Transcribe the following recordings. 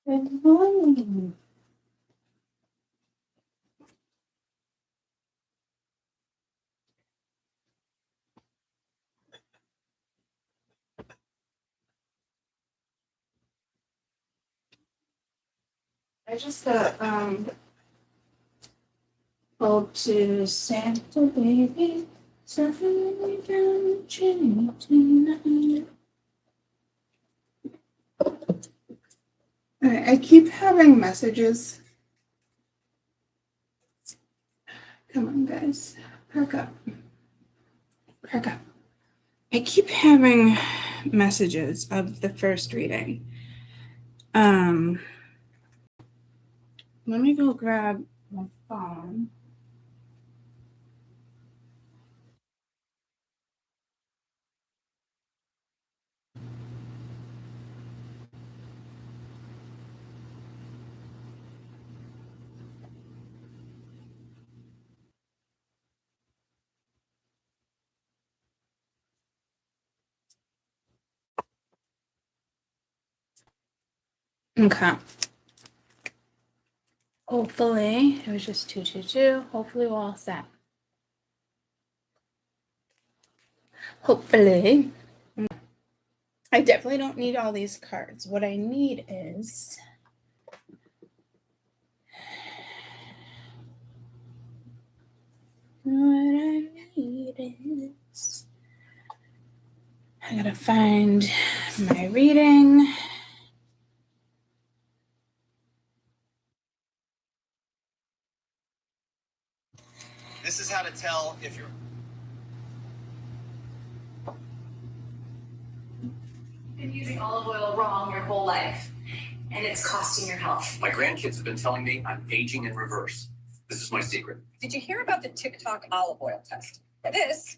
Good morning. I just got called to Santa baby. Something down the chimney tonight. I keep having messages. Come on, guys. Perk up. Perk up. I keep having messages of the first reading. Let me go grab my phone. Okay. Hopefully, it was just 222. Hopefully, we're all set. Hopefully. I definitely don't need all these cards. What I need is I gotta find my reading. This is how to tell if you're been using olive oil wrong your whole life, and it's costing your health. My grandkids have been telling me I'm aging in reverse. This is my secret. Did you hear about the TikTok olive oil test? This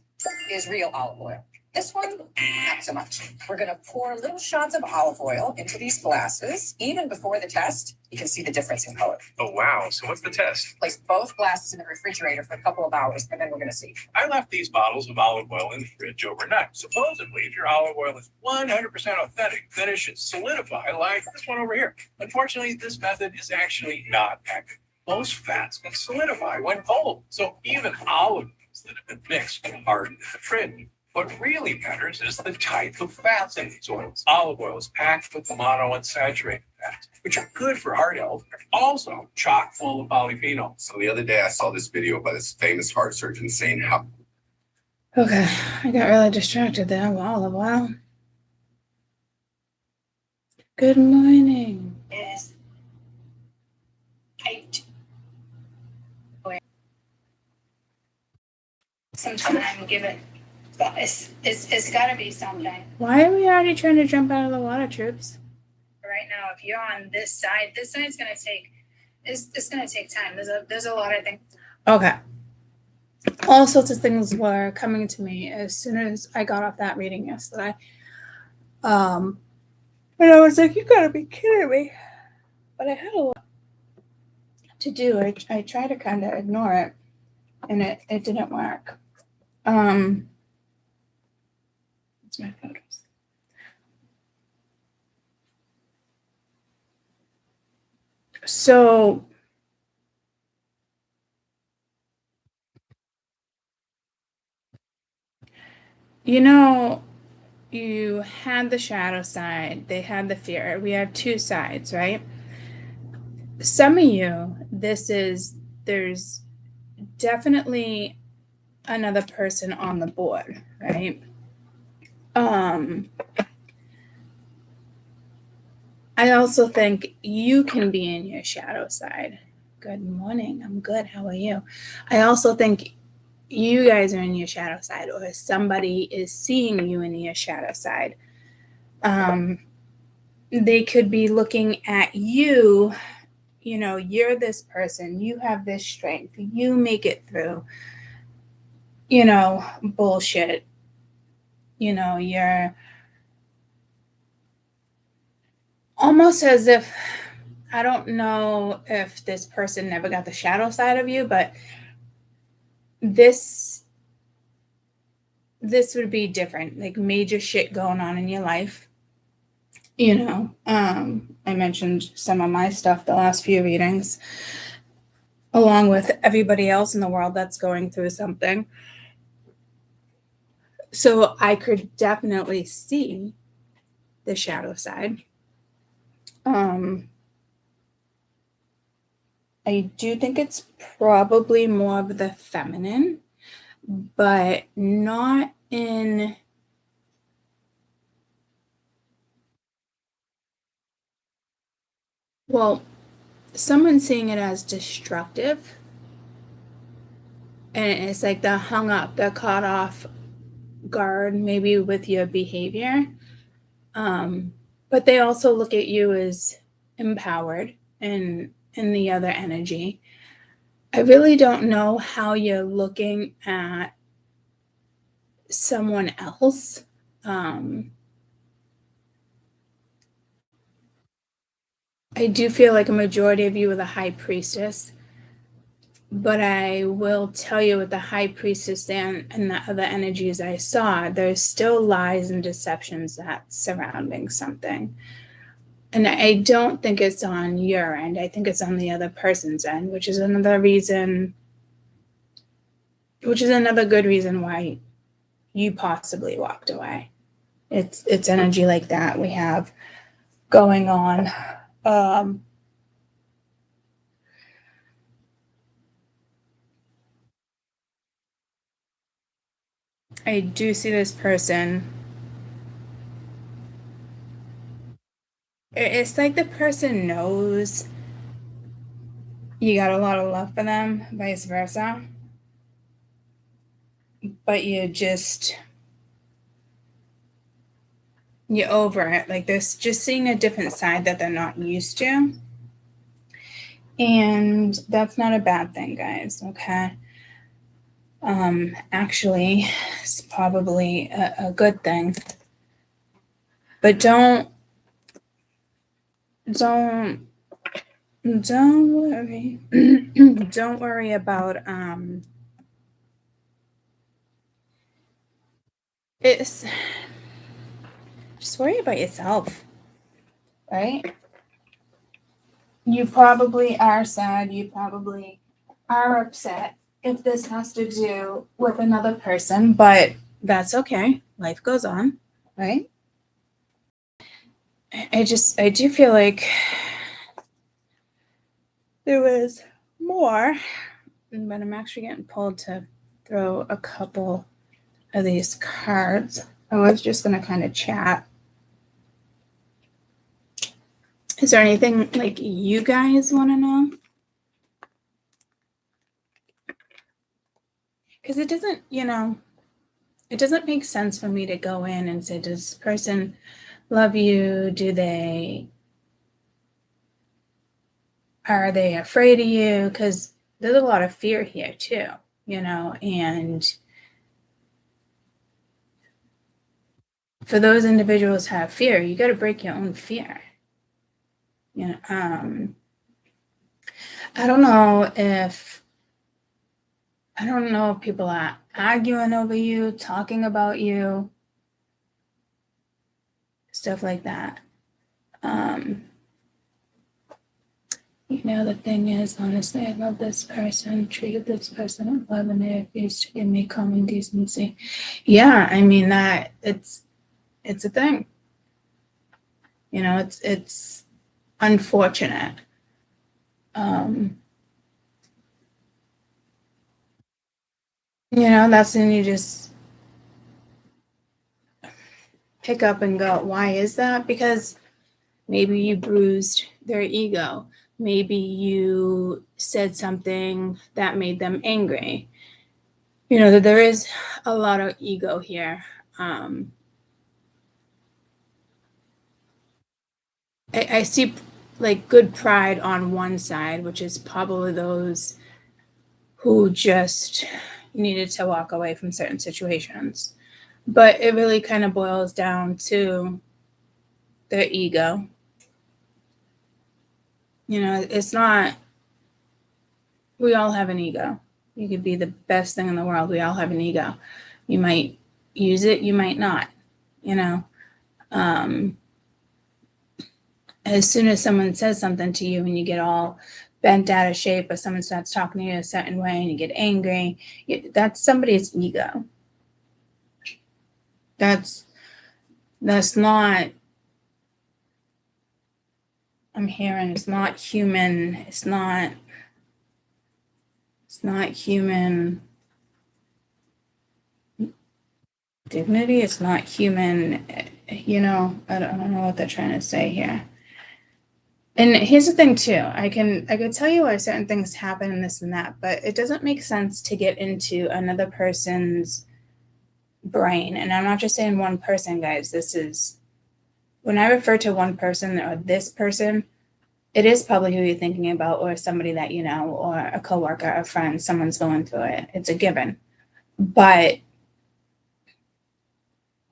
is real olive oil. This one, not so much. We're going to pour little shots of olive oil into these glasses. Even before the test, you can see the difference in color. Oh, wow. So what's the test? Place both glasses in the refrigerator for a couple of hours, and then we're going to see. I left these bottles of olive oil in the fridge overnight. Supposedly, if your olive oil is 100% authentic, then it should solidify like this one over here. Unfortunately, this method is actually not accurate. Most fats can solidify when cold. So even olive oils that have been mixed will harden in the fridge. What really matters is the type of fats in these oils. Olive oil is packed with monounsaturated fats, which are good for heart health, but also chock full of polyphenols. So the other day I saw this video by this famous heart surgeon saying how. Okay, I got really distracted there. Olive oil. Good morning. Is sometime give it. It's got to be sometime. Why are we already trying to jump out of the water, troops? Right now, if you're on this side's gonna take. It's gonna take time. There's a lot of things. Okay. All sorts of things were coming to me as soon as I got off that reading yesterday. And I was like, you gotta be kidding me. But I had a lot to do. I tried to kind of ignore it, and it didn't work. It's my photos. So you had the shadow side, they had the fear. We have two sides, right? Some of you, there's definitely another person on the board, right? I also think you can be in your shadow side. Good morning. I'm good. How are you? I also think you guys are in your shadow side, or somebody is seeing you in your shadow side. They could be looking at you, you're this person, you have this strength, you make it through, bullshit. You're almost as if, I don't know if this person never got the shadow side of you, but this would be different, like major shit going on in your life. I mentioned some of my stuff the last few readings, along with everybody else in the world that's going through something. So I could definitely see the shadow side. I do think it's probably more of the feminine, but not in well, someone's seeing it as destructive, and it's like they're hung up, they're caught off guard maybe with your behavior. But they also look at you as empowered and in the other energy. I really don't know how you're looking at someone else. I do feel like a majority of you are the high priestess, but I will tell you with the high priestess and the other energies I saw, there's still lies and deceptions that's surrounding something. And I don't think it's on your end. I think it's on the other person's end, which is another good reason why you possibly walked away. It's energy like that we have going on. I do see this person. It's like the person knows you got a lot of love for them, vice versa. But you're over it. Like there's just seeing a different side that they're not used to. And that's not a bad thing, guys, okay? Actually, it's probably a good thing. But don't worry. Don't worry about it's just worry about yourself, right? You probably are sad, you probably are upset if this has to do with another person, but that's okay. Life goes on, right? I do feel like there was more, but I'm actually getting pulled to throw a couple of these cards. I was just going to kind of chat. Is there anything like you guys want to know? Because it doesn't, it doesn't make sense for me to go in and say, does this person love you? Are they afraid of you? Because there's a lot of fear here too, and for those individuals who have fear, you got to break your own fear. I don't know if people are arguing over you, talking about you, stuff like that. The thing is, honestly, I love this person, treated this person with love, and they refused to give me common decency. Yeah, I mean that it's a thing. It's unfortunate. That's when you just pick up and go, why is that? Because maybe you bruised their ego. Maybe you said something that made them angry. That there is a lot of ego here. I see like good pride on one side, which is probably those who just needed to walk away from certain situations. But it really kind of boils down to their ego. It's not, we all have an ego. You could be the best thing in the world. We all have an ego. You might use it, you might not, as soon as someone says something to you and you get all bent out of shape, or someone starts talking to you a certain way and you get angry, that's somebody's ego. That's not, I'm hearing, it's not human. It's not human dignity. It's not human, I don't know what they're trying to say here. And here's the thing too, I could tell you why certain things happen and this and that, but it doesn't make sense to get into another person's brain. And I'm not just saying one person, guys. This is, when I refer to one person or this person, it is probably who you're thinking about, or somebody that you know, or a coworker, a friend, someone's going through it. It's a given. But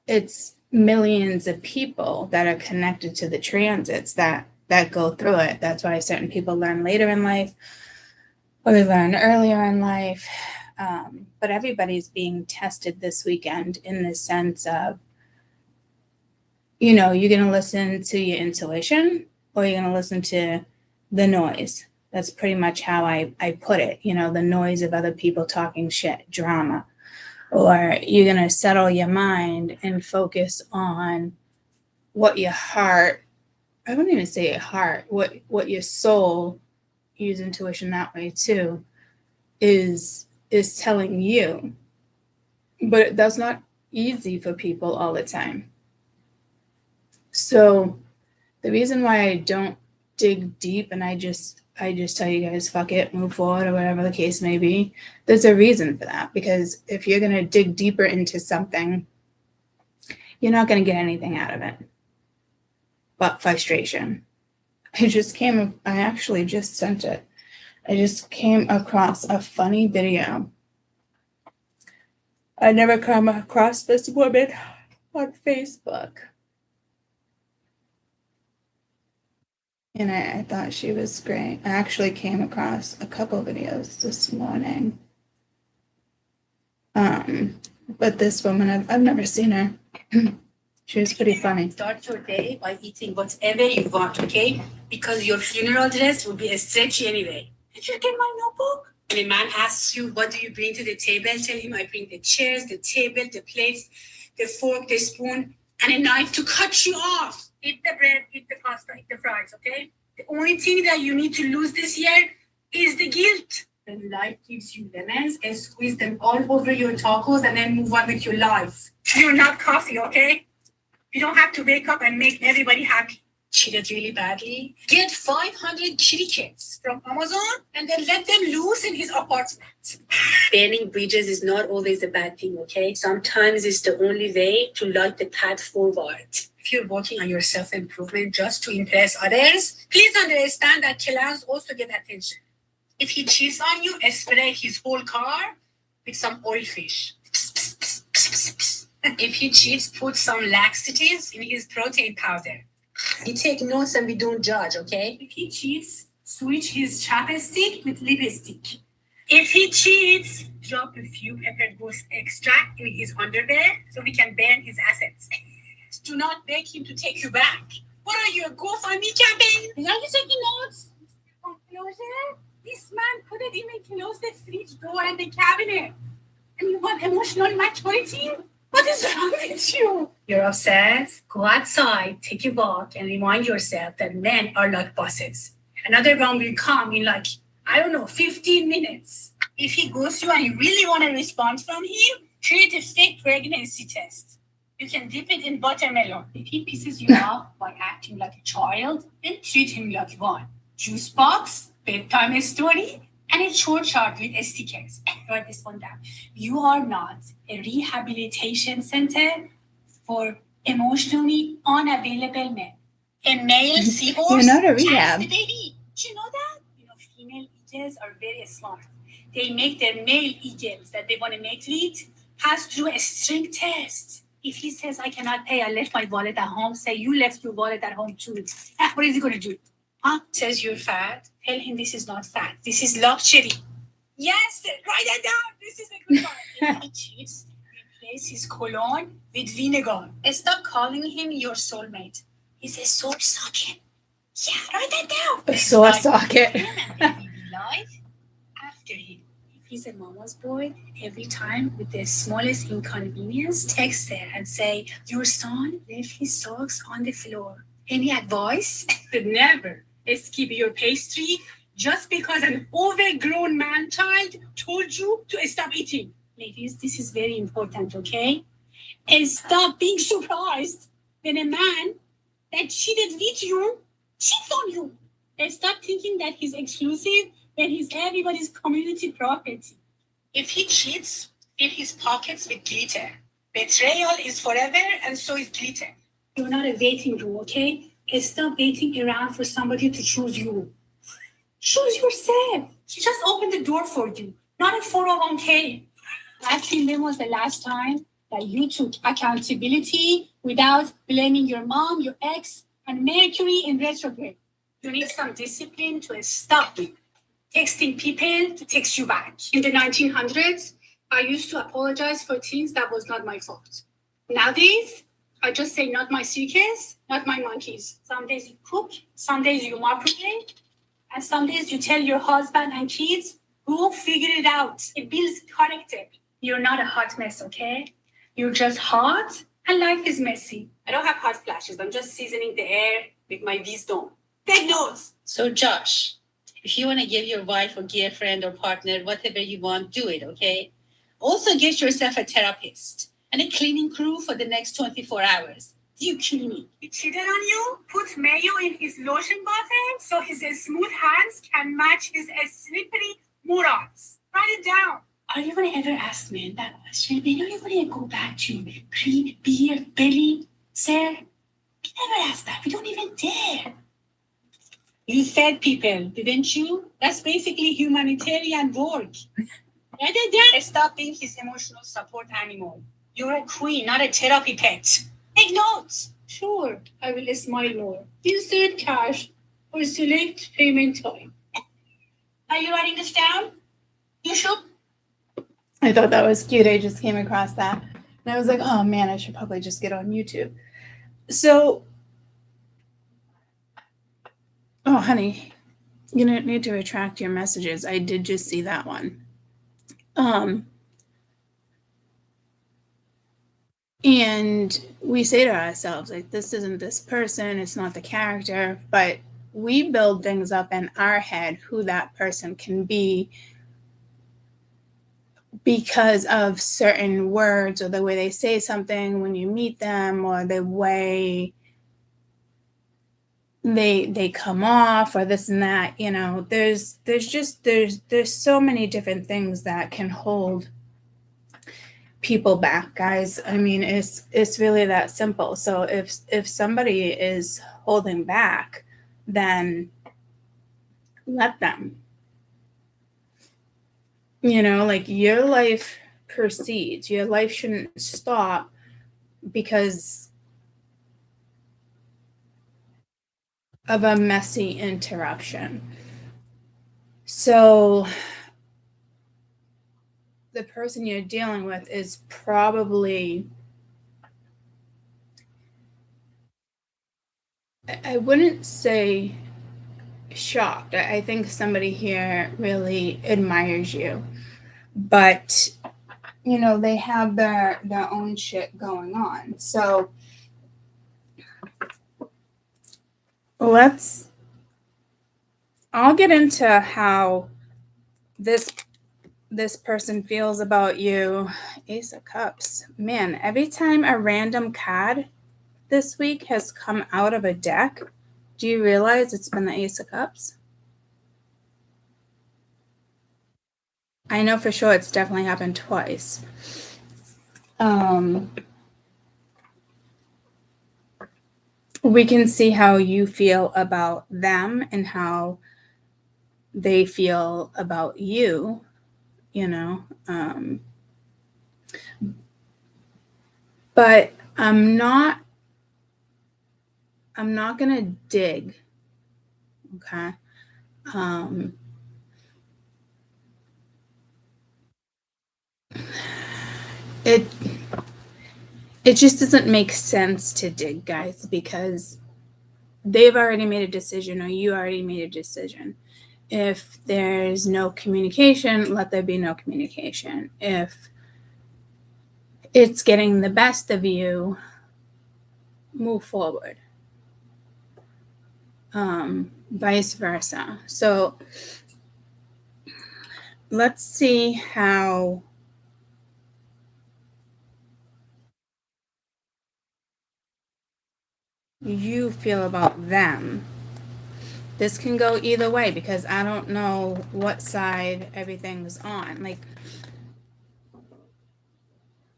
it's millions of people that are connected to the transits that go through it. That's why certain people learn later in life, or they learn earlier in life. But everybody's being tested this weekend in the sense of, you're going to listen to your intuition, or you're going to listen to the noise. That's pretty much how I put it. The noise of other people talking shit, drama. Or you're going to settle your mind and focus on what your heart, I wouldn't even say your heart, what your soul, use intuition that way too, is telling you. But that's not easy for people all the time. So the reason why I don't dig deep and I just tell you guys, fuck it, move forward, or whatever the case may be, there's a reason for that. Because if you're going to dig deeper into something, you're not going to get anything out of it but frustration. I actually just sent it. I just came across a funny video. I never come across this woman on Facebook. And I thought she was great. I actually came across a couple videos this morning. But this woman, I've never seen her. She was pretty funny. Start your day by eating whatever you want, okay? Because your funeral dress will be stretchy anyway. Did you get my notebook? When a man asks you, what do you bring to the table? Tell him I bring the chairs, the table, the plates, the fork, the spoon, and a knife to cut you off. Eat the bread, eat the pasta, eat the fries, okay? The only thing that you need to lose this year is the guilt. When life gives you lemons, and squeeze them all over your tacos and then move on with your life. You're not coffee, okay? You don't have to wake up and make everybody happy. Cheated really badly. Get 500 kitty cats from Amazon and then let them loose in his apartment. Burning bridges is not always a bad thing, okay? Sometimes it's the only way to light the path forward. If you're working on your self-improvement just to impress others, please understand that clowns also get attention. If he cheats on you, spray his whole car with some oil fish. If he cheats, put some laxatives in his protein powder. We take notes and we don't judge, okay? If he cheats, switch his chapstick with lipstick. If he cheats, drop a few pepper ghost extract in his underwear so we can burn his assets. Do not beg him to take you back. What are you, a GoFundMe campaign? Are you taking notes? Closure? This man couldn't even close the fridge door and the cabinet. And you want emotional maturity? What is wrong with you? You're upset? Go outside, take a walk, and remind yourself that men are like buses. Another one will come in 15 minutes. If he ghosts you and you really want a response from him, create a fake pregnancy test. You can dip it in buttermelon. If he pisses you off by acting like a child, then treat him like one. Juice box, bedtime story, and a short chart with stickers. Write this one down. You are not a rehabilitation center for emotionally unavailable men. A male seahorse You're not a has rehab. the baby. Do you know that? Female eagles are very smart. They make their male eagles that they want to mate with pass through a strength test. If he says, I cannot pay, I left my wallet at home, say you left your wallet at home too. What is he going to do? Says you're fat. Tell him this is not fat. This is luxury. Yes, write that down. This is a good one. If he cheats, replace his cologne with vinegar. Stop calling him your soulmate. He's a soul sucking. Yeah, write that down. A sore socket. Maybe be live after him. If he's a mama's boy, every time with the smallest inconvenience, text her and say, your son left his socks on the floor. Any advice? Never skip your pastry just because an overgrown man child told you to stop eating. Ladies, this is very important, okay? And stop being surprised when a man that cheated with you cheats on you. And stop thinking that he's exclusive when he's everybody's community property. If he cheats, fill his pockets with glitter. Betrayal is forever, and so is glitter. You're not a waiting room, okay? Stop waiting around for somebody to choose you. Choose yourself. She just opened the door for you, not a 401k. Actually, when was the last time that you took accountability without blaming your mom, your ex, and Mercury in retrograde? You need some discipline to stop texting people to text you back. In the 1900s, I used to apologize for things that was not my fault. Nowadays, I just say, not my circus, not my monkeys. Some days you cook, some days you mop it, and some days you tell your husband and kids, go figure it out. It builds character. You're not a hot mess, okay? You're just hot, and life is messy. I don't have hot flashes. I'm just seasoning the air with my wisdom. Take notes. So, Josh, if you want to give your wife or girlfriend or partner whatever you want, do it, okay? Also, get yourself a therapist and a cleaning crew for the next 24 hours. You kidding me? He cheated on you? Put mayo in his lotion bottle so his smooth hands can match his slippery morons. Write it down. Are you going to ever ask men that question? When are you going to go back to pre-beer belly, sir? We never ask that. We don't even dare. You fed people, didn't you? That's basically humanitarian work. Stop being his emotional support animal. You're a queen, not a therapy pet. Take notes. Sure, I will smile more. Insert cash or select payment time. Are you writing this down? You should. I thought that was cute. I just came across that. And I was like, oh man, I should probably just get on YouTube. So, oh honey, you don't need to retract your messages. I did just see that one. And we say to ourselves, like, this isn't this person, it's not the character, but we build things up in our head who that person can be because of certain words or the way they say something when you meet them or the way they come off or this and that. You know, there's so many different things that can hold people back, guys. I mean, it's really that simple. So if somebody is holding back, then let them. You know, like, your life proceeds. Your life shouldn't stop because of a messy interruption. So the person you're dealing with is probably, I wouldn't say shocked. I think somebody here really admires you, but you know, they have their own shit going on. So I'll get into how this person feels about you. Ace of Cups. Man, every time a random card this week has come out of a deck, do you realize it's been the Ace of Cups? I know for sure it's definitely happened twice. We can see how you feel about them and how they feel about you, you know. But I'm not gonna dig, okay? It just doesn't make sense to dig, guys, because they've already made a decision or you already made a decision. If there's no communication, let there be no communication. If it's getting the best of you, move forward. Vice versa. So let's see how you feel about them. This can go either way because I don't know what side everything's on. Like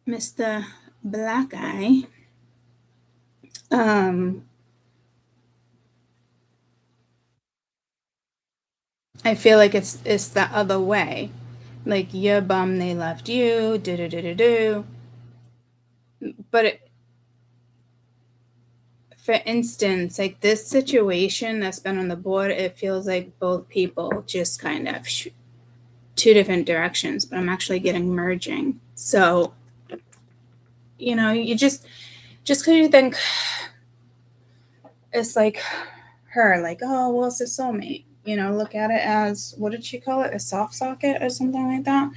Mr. Black Eye, I feel like it's the other way. Like you're bummed they left you, do. But for instance, like this situation that's been on the board, it feels like both people just kind of two different directions, but I'm actually getting merging. So, you know, you just because you think it's like her, like, oh, well, it's a soulmate. You know, look at it as, what did she call it? A soft socket or something like that.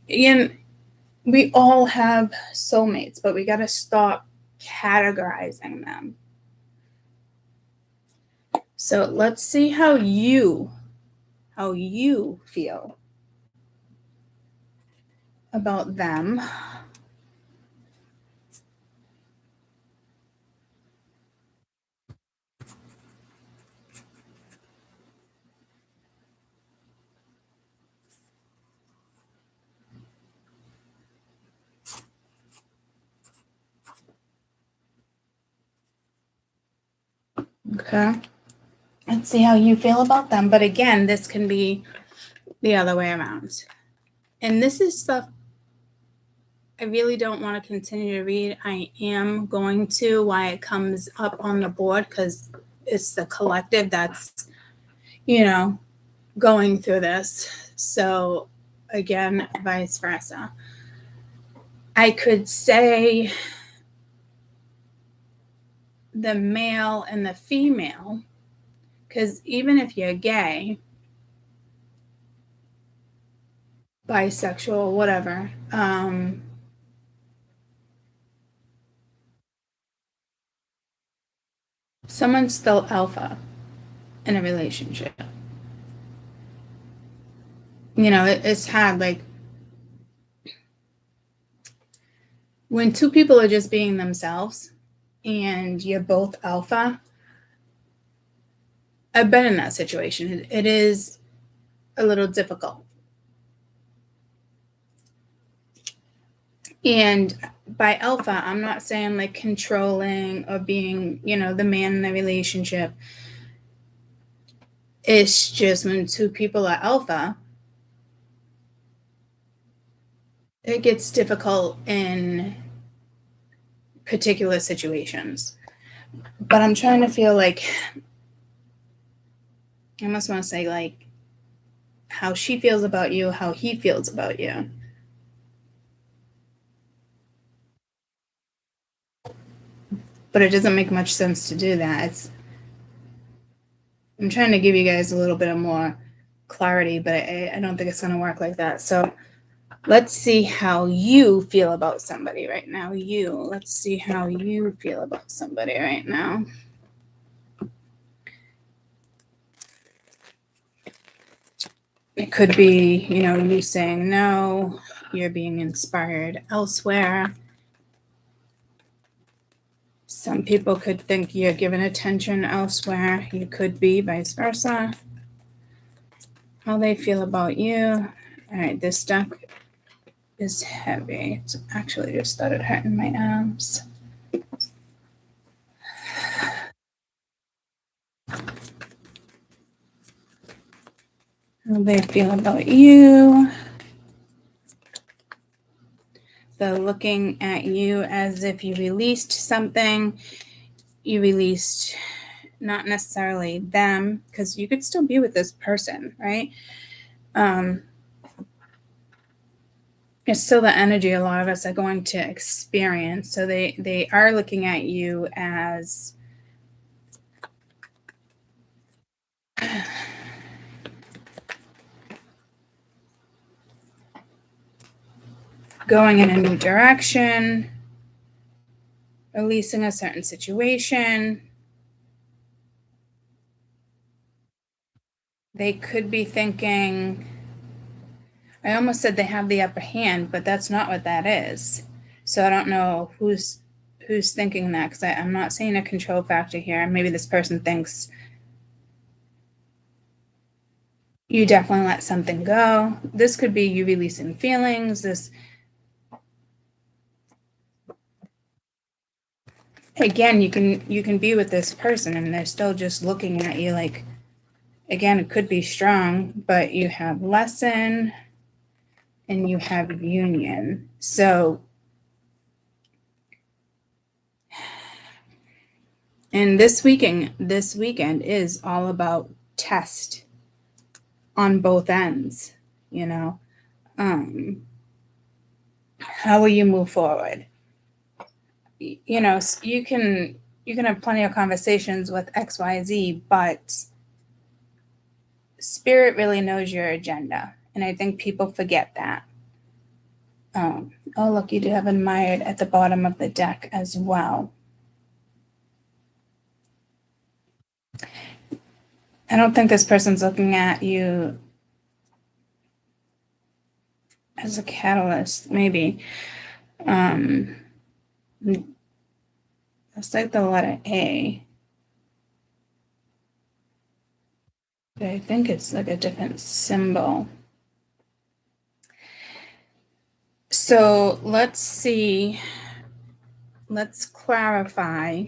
And we all have soulmates, but we got to stop categorizing them. So let's see how you feel about them. Okay. Let's see how you feel about them. But again, this can be the other way around. And this is stuff I really don't want to continue to read. I am going to, why it comes up on the board, because it's the collective that's, you know, going through this. So again, vice versa. I could say the male and the female, because even if you're gay, bisexual, whatever, someone's still alpha in a relationship. You know, it's hard. Like when two people are just being themselves and you're both alpha, I've been in that situation. It is a little difficult. And by alpha, I'm not saying like controlling or being, you know, the man in the relationship. It's just when two people are alpha, it gets difficult in particular situations. But I'm trying to feel like, I almost want to say like how she feels about you, how he feels about you. But it doesn't make much sense to do that. I'm trying to give you guys a little bit of more clarity, but I don't think it's going to work like that. So let's see how you feel about somebody right now. Let's see how you feel about somebody right now. It could be, you know, you saying no, you're being inspired elsewhere. Some people could think you're giving attention elsewhere. You could be vice versa. How they feel about you. All right, this deck is heavy. It's actually just started hurting my arms. How they feel about you. They're looking at you as if you released something. You released not necessarily them, because you could still be with this person, right? It's still the energy a lot of us are going to experience. So they are looking at you as going in a new direction, releasing a certain situation. They could be thinking, I almost said they have the upper hand, but that's not what that is. So I don't know who's thinking that, because I'm not seeing a control factor here. Maybe this person thinks you definitely let something go. This could be you releasing feelings. This, again, you can be with this person and they're still just looking at you like, again, it could be strong, but you have lesson and you have union. So, and this weekend is all about test on both ends, you know. How will you move forward? You know, you can have plenty of conversations with XYZ, but spirit really knows your agenda. And I think people forget that. Oh, look, you do have admired at the bottom of the deck as well. I don't think this person's looking at you as a catalyst, maybe. It's like the letter A. But I think it's like a different symbol. So let's see. Let's clarify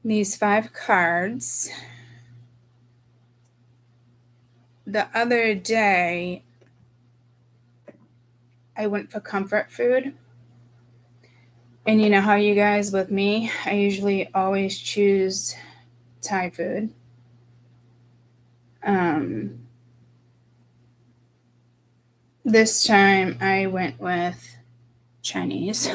these 5 cards. The other day, I went for comfort food. And you know how you guys, with me, I usually always choose Thai food. This time I went with Chinese.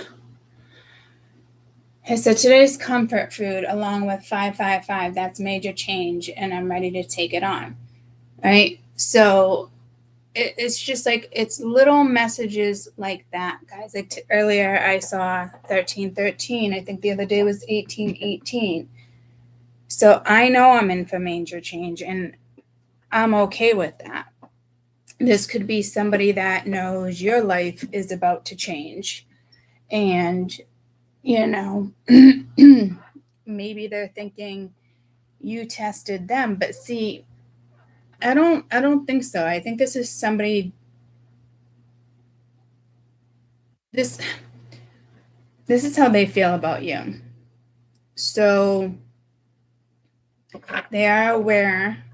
I said today's comfort food along with 555, that's major change and I'm ready to take it on. Right? So it's just like, it's little messages like that, guys. Like earlier I saw 1313. I think the other day was 1818. So I know I'm in for major change and I'm okay with that. This could be somebody that knows your life is about to change. And, you know, maybe they're thinking you tested them. But see, I don't think so. I think this is somebody, this is how they feel about you. So they are aware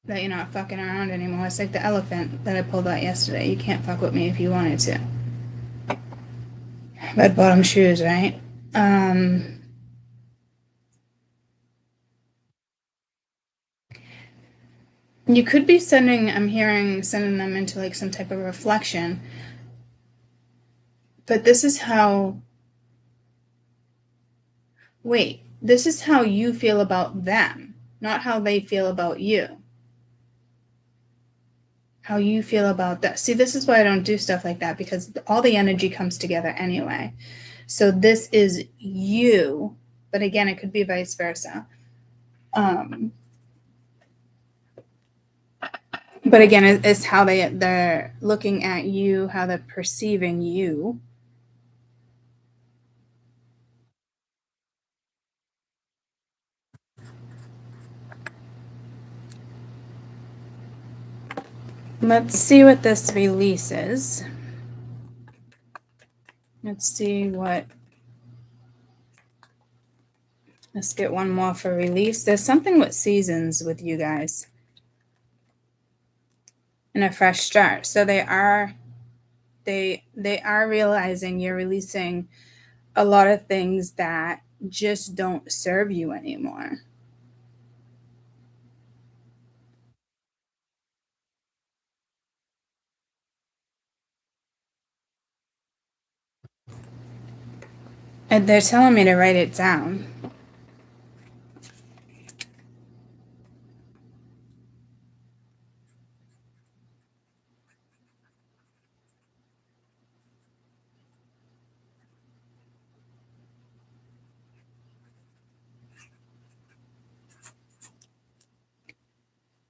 that you're not fucking around anymore. It's like the elephant that I pulled out yesterday. You can't fuck with me if you wanted to. Red bottom shoes, right? You could be sending them into like some type of reflection. But this is how you feel about them, not how they feel about you. How you feel about that. See, this is why I don't do stuff like that, because all the energy comes together anyway. So this is you, but again, it could be vice versa. But again, it's how they're looking at you, how they're perceiving you. Let's see what this releases. Let's get one more for release. There's something with seasons with you guys. And a fresh start. So they are realizing you're releasing a lot of things that just don't serve you anymore. And they're telling me to write it down.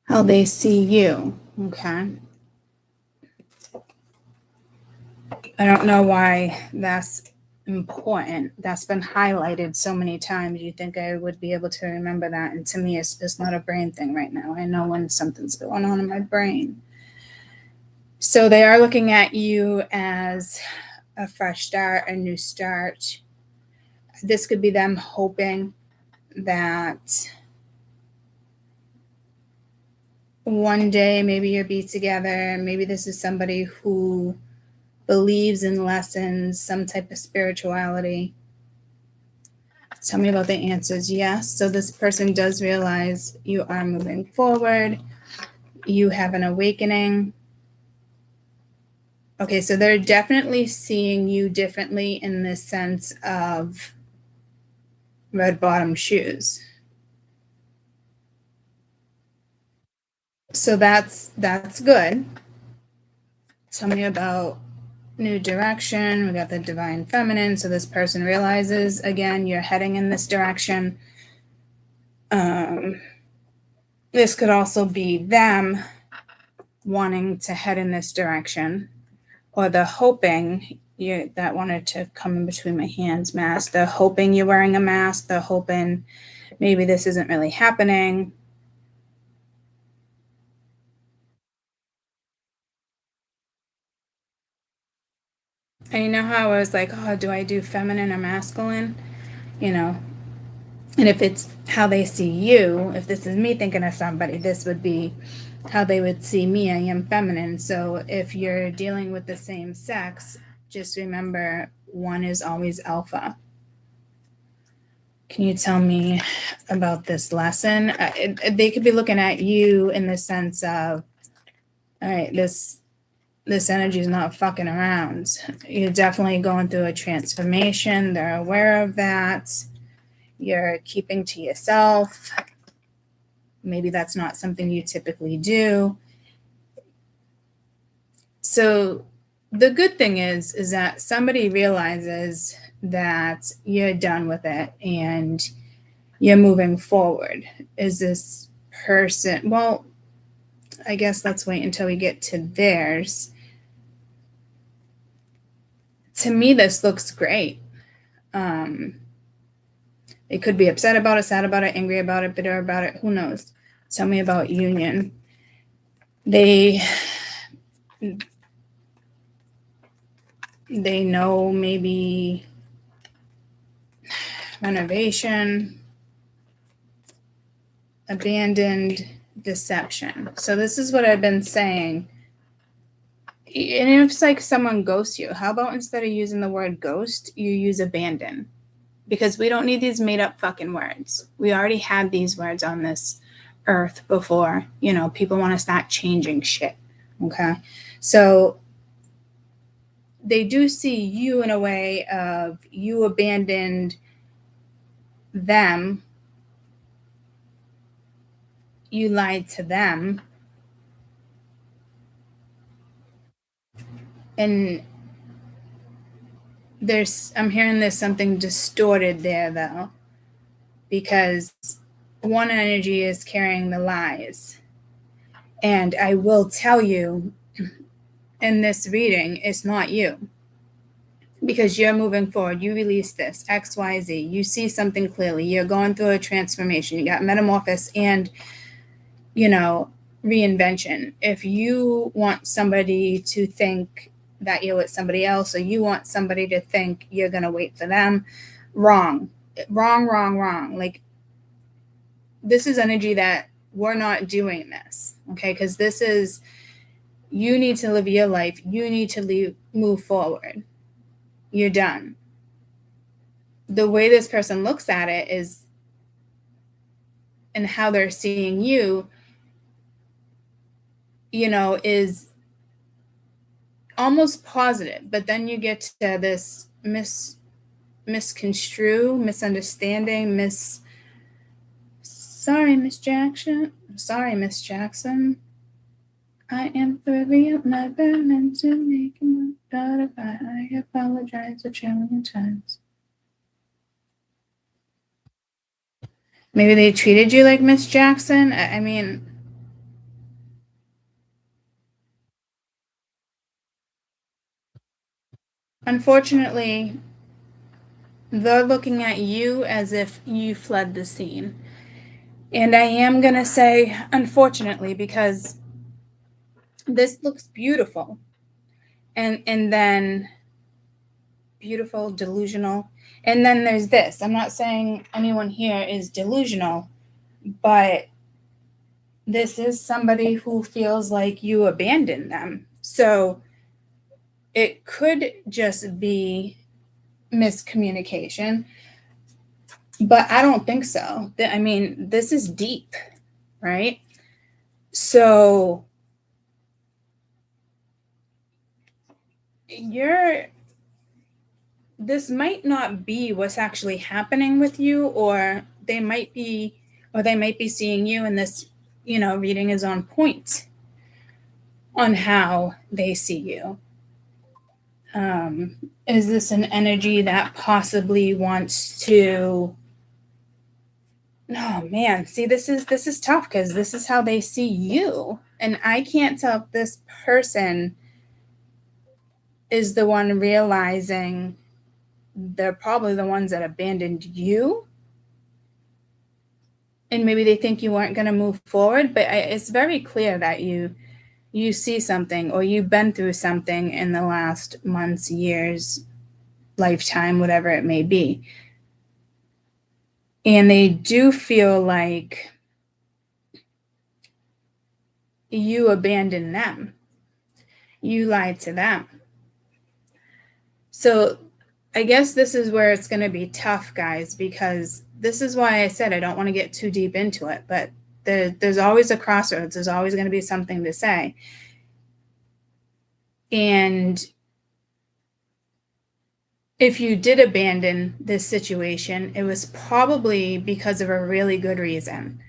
How they see you, okay? I don't know why that's important. That's been highlighted so many times. You think I would be able to remember that. And to me, it's not a brain thing right now. I know when something's going on in my brain. So they are looking at you as a fresh start, a new start. This could be them hoping that one day maybe you'll be together. Maybe this is somebody who believes in lessons, some type of spirituality. Tell me about the answers. Yes. So this person does realize you are moving forward. You have an awakening. Okay, so they're definitely seeing you differently in the sense of red bottom shoes. So that's good. Tell me about new direction. We got the divine feminine. So this person realizes, again, you're heading in this direction. This could also be them wanting to head in this direction, or the hoping you that wanted to come in between my hands mask. The hoping you're wearing a mask. The hoping maybe this isn't really happening. And you know how I was like, oh, do I do feminine or masculine? You know, and if it's how they see you, if this is me thinking of somebody, this would be how they would see me. I am feminine. So if you're dealing with the same sex, just remember one is always alpha. Can you tell me about this lesson? They could be looking at you in the sense of, all right, this energy is not fucking around. You're definitely going through a transformation. They're aware of that. You're keeping to yourself. Maybe that's not something you typically do. So the good thing is that somebody realizes that you're done with it and you're moving forward. Is this person, well, I guess let's wait until we get to theirs. To me, this looks great. They could be upset about it, sad about it, angry about it, bitter about it. Who knows? Tell me about union. They know maybe renovation, abandoned, deception. So this is what I've been saying. And if it's like someone ghosts you, how about instead of using the word ghost, you use abandon? Because we don't need these made up fucking words. We already had these words on this earth before. You know, people want to start changing shit. Okay. So they do see you in a way of you abandoned them. You lied to them. And I'm hearing there's something distorted there though, because one energy is carrying the lies. And I will tell you in this reading, it's not you, because you're moving forward. You release this XYZ. You see something clearly. You're going through a transformation. You got metamorphosis and, you know, reinvention. If you want somebody to think that you're with somebody else, or you want somebody to think you're going to wait for them, wrong. Like, this is energy that we're not doing this, okay? Because this is, you need to live your life. You need to move forward. You're done. The way this person looks at it is, and how they're seeing you, you know, is almost positive. But then you get to this misconstrue, misunderstanding, Sorry, Miss Jackson. Sorry, Miss Jackson. I am thoroughly up my burning to make my daughter. I apologize a trillion times. Maybe they treated you like Miss Jackson. I mean, unfortunately, they're looking at you as if you fled the scene. And I am going to say, unfortunately, because this looks beautiful. And then beautiful, delusional. And then there's this. I'm not saying anyone here is delusional, but this is somebody who feels like you abandoned them. So it could just be miscommunication, but I don't think so. I mean, this is deep, right? So this might not be what's actually happening with you, or they might be seeing you, and this, reading is on point on how they see you. Is this an energy that possibly wants to? Oh man, see, this is tough because this is how they see you, and I can't tell if this person is the one realizing they're probably the ones that abandoned you, and maybe they think you weren't going to move forward. But it's very clear that you see something, or you've been through something in the last months, years, lifetime, whatever it may be. And they do feel like you abandoned them. You lied to them. So I guess this is where it's going to be tough, guys, because this is why I said I don't want to get too deep into it, but there's always a crossroads. There's always going to be something to say. And if you did abandon this situation, it was probably because of a really good reason.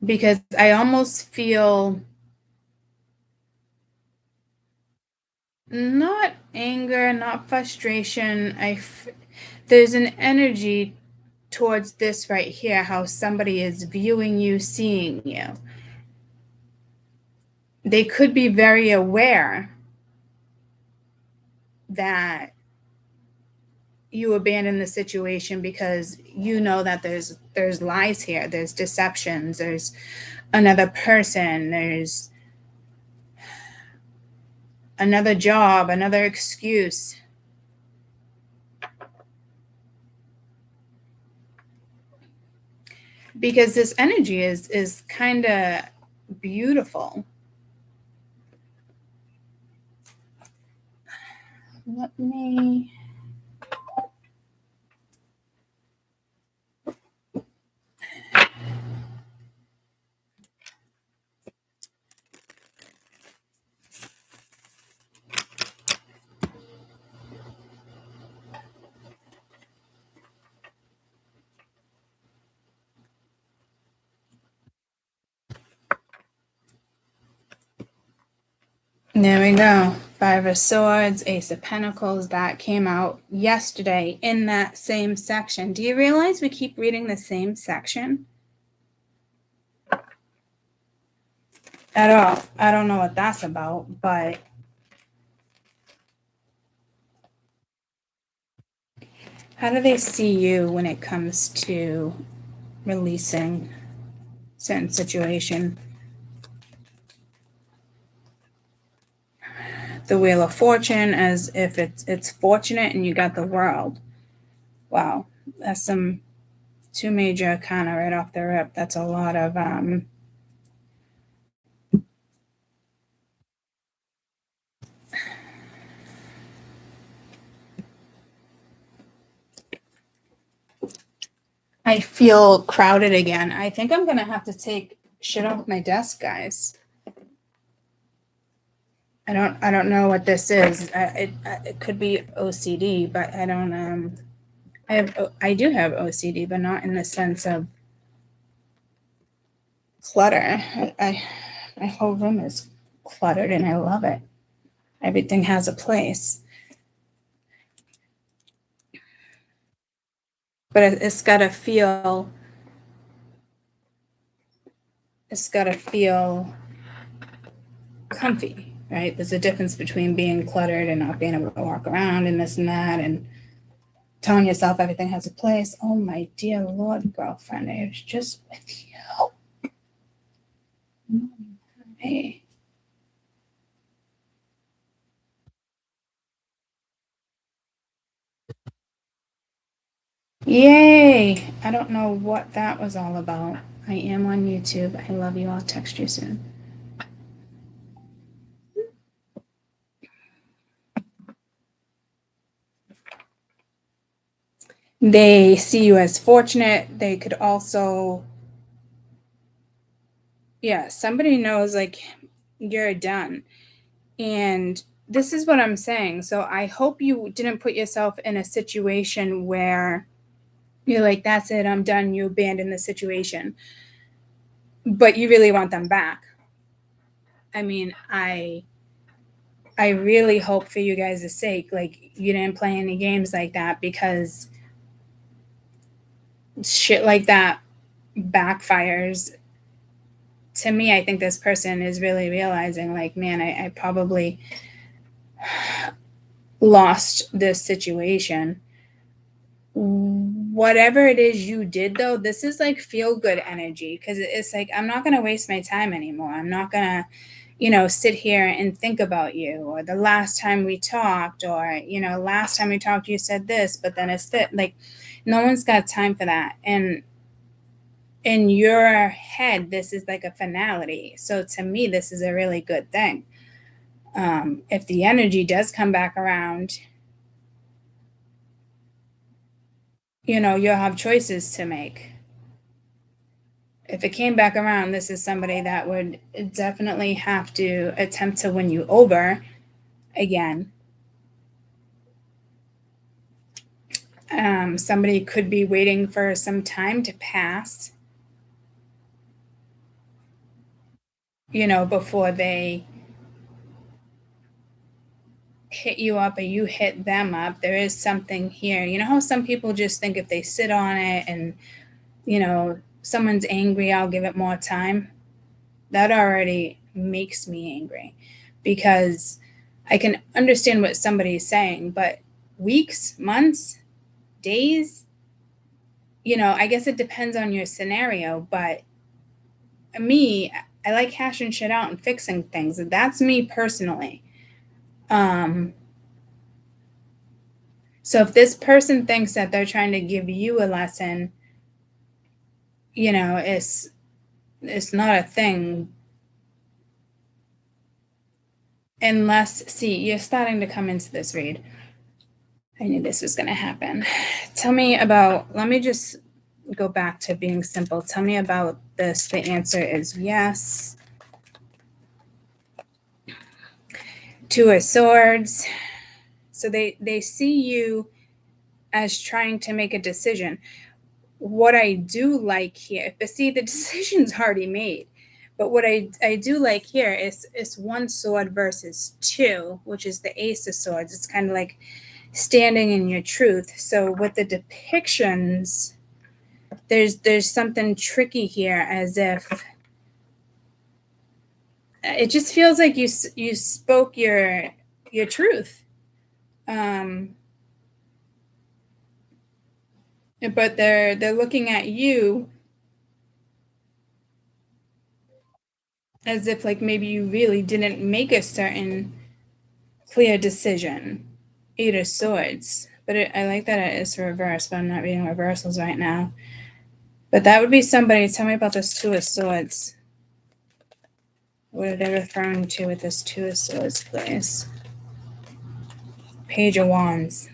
Because I almost feel not anger, not frustration. There's an energy towards this right here, how somebody is viewing you, seeing you. They could be very aware that you abandon the situation because you know that there's lies here, there's deceptions, there's another person, there's another job, another excuse. Because this energy is kind of beautiful. Let me... There we go. 5 of Swords, Ace of Pentacles. That came out yesterday in that same section. Do you realize we keep reading the same section? At all. I don't know what that's about, but how do they see you when it comes to releasing certain situation? The Wheel of Fortune, as if it's fortunate and you got the World. Wow, that's some 2 major arcana right off the rip. That's a lot of I feel crowded again. I think I'm gonna have to take shit off my desk, guys. I don't know what this is. It could be OCD, but I don't. I do have OCD, but not in the sense of clutter. My whole room is cluttered, and I love it. Everything has a place, but it's gotta feel. It's gotta feel comfy, right? There's a difference between being cluttered and not being able to walk around and this and that, and telling yourself everything has a place. Oh my dear Lord, girlfriend, I was just with you. Hey. Yay! I don't know what that was all about. I am on YouTube. I love you. I'll text you soon. They see you as fortunate. They could also, yeah, somebody knows like you're done. And this is what I'm saying. So I hope you didn't put yourself in a situation where you're like, that's it, I'm done. You abandon the situation. But you really want them back. I mean, I really hope for you guys' sake, like you didn't play any games like that, because shit like that backfires. To me, I think this person is really realizing, like, man, I probably lost this situation. Whatever it is you did, though, this is like feel good energy, because it's like, I'm not going to waste my time anymore. I'm not going to, sit here and think about you, or the last time we talked, or, last time we talked, you said this, but then it's that. Like, no one's got time for that. And in your head, this is like a finality. So to me, this is a really good thing. If the energy does come back around, you'll have choices to make. If it came back around, this is somebody that would definitely have to attempt to win you over again. Somebody could be waiting for some time to pass, before they hit you up or you hit them up. There is something here. You know how some people just think if they sit on it and, someone's angry, I'll give it more time? That already makes me angry, because I can understand what somebody's saying, but weeks, months, days, I guess it depends on your scenario, but me, I like hashing shit out and fixing things. That's me personally. So if this person thinks that they're trying to give you a lesson, it's not a thing. Unless, see, you're starting to come into this read. I knew this was going to happen. Tell me about, let me just go back to being simple. Tell me about this. The answer is yes. Two of Swords. So they see you as trying to make a decision. What I do like here, but see, the decision's already made. But what I do like here is one sword versus two, which is the Ace of Swords. It's kind of like standing in your truth. So with the depictions, there's something tricky here, as if it just feels like you spoke your truth. But they're looking at you as if like maybe you really didn't make a certain clear decision. Eight of Swords. But I like that it is reversed, but I'm not reading reversals right now. But that would be somebody. Tell me about this Two of Swords. What are they referring to with this Two of Swords, please? Page of Wands.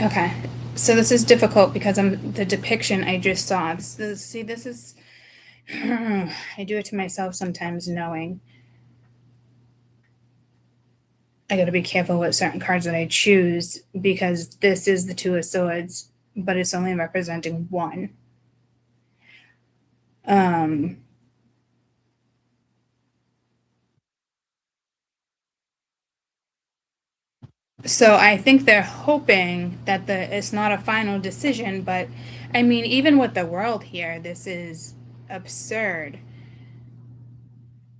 Okay. So this is difficult because the depiction I just saw. This is I do it to myself sometimes, knowing I got to be careful with certain cards that I choose, because this is the Two of Swords, but it's only representing one. So I think they're hoping that it's not a final decision, but I mean, even with the world here, this is absurd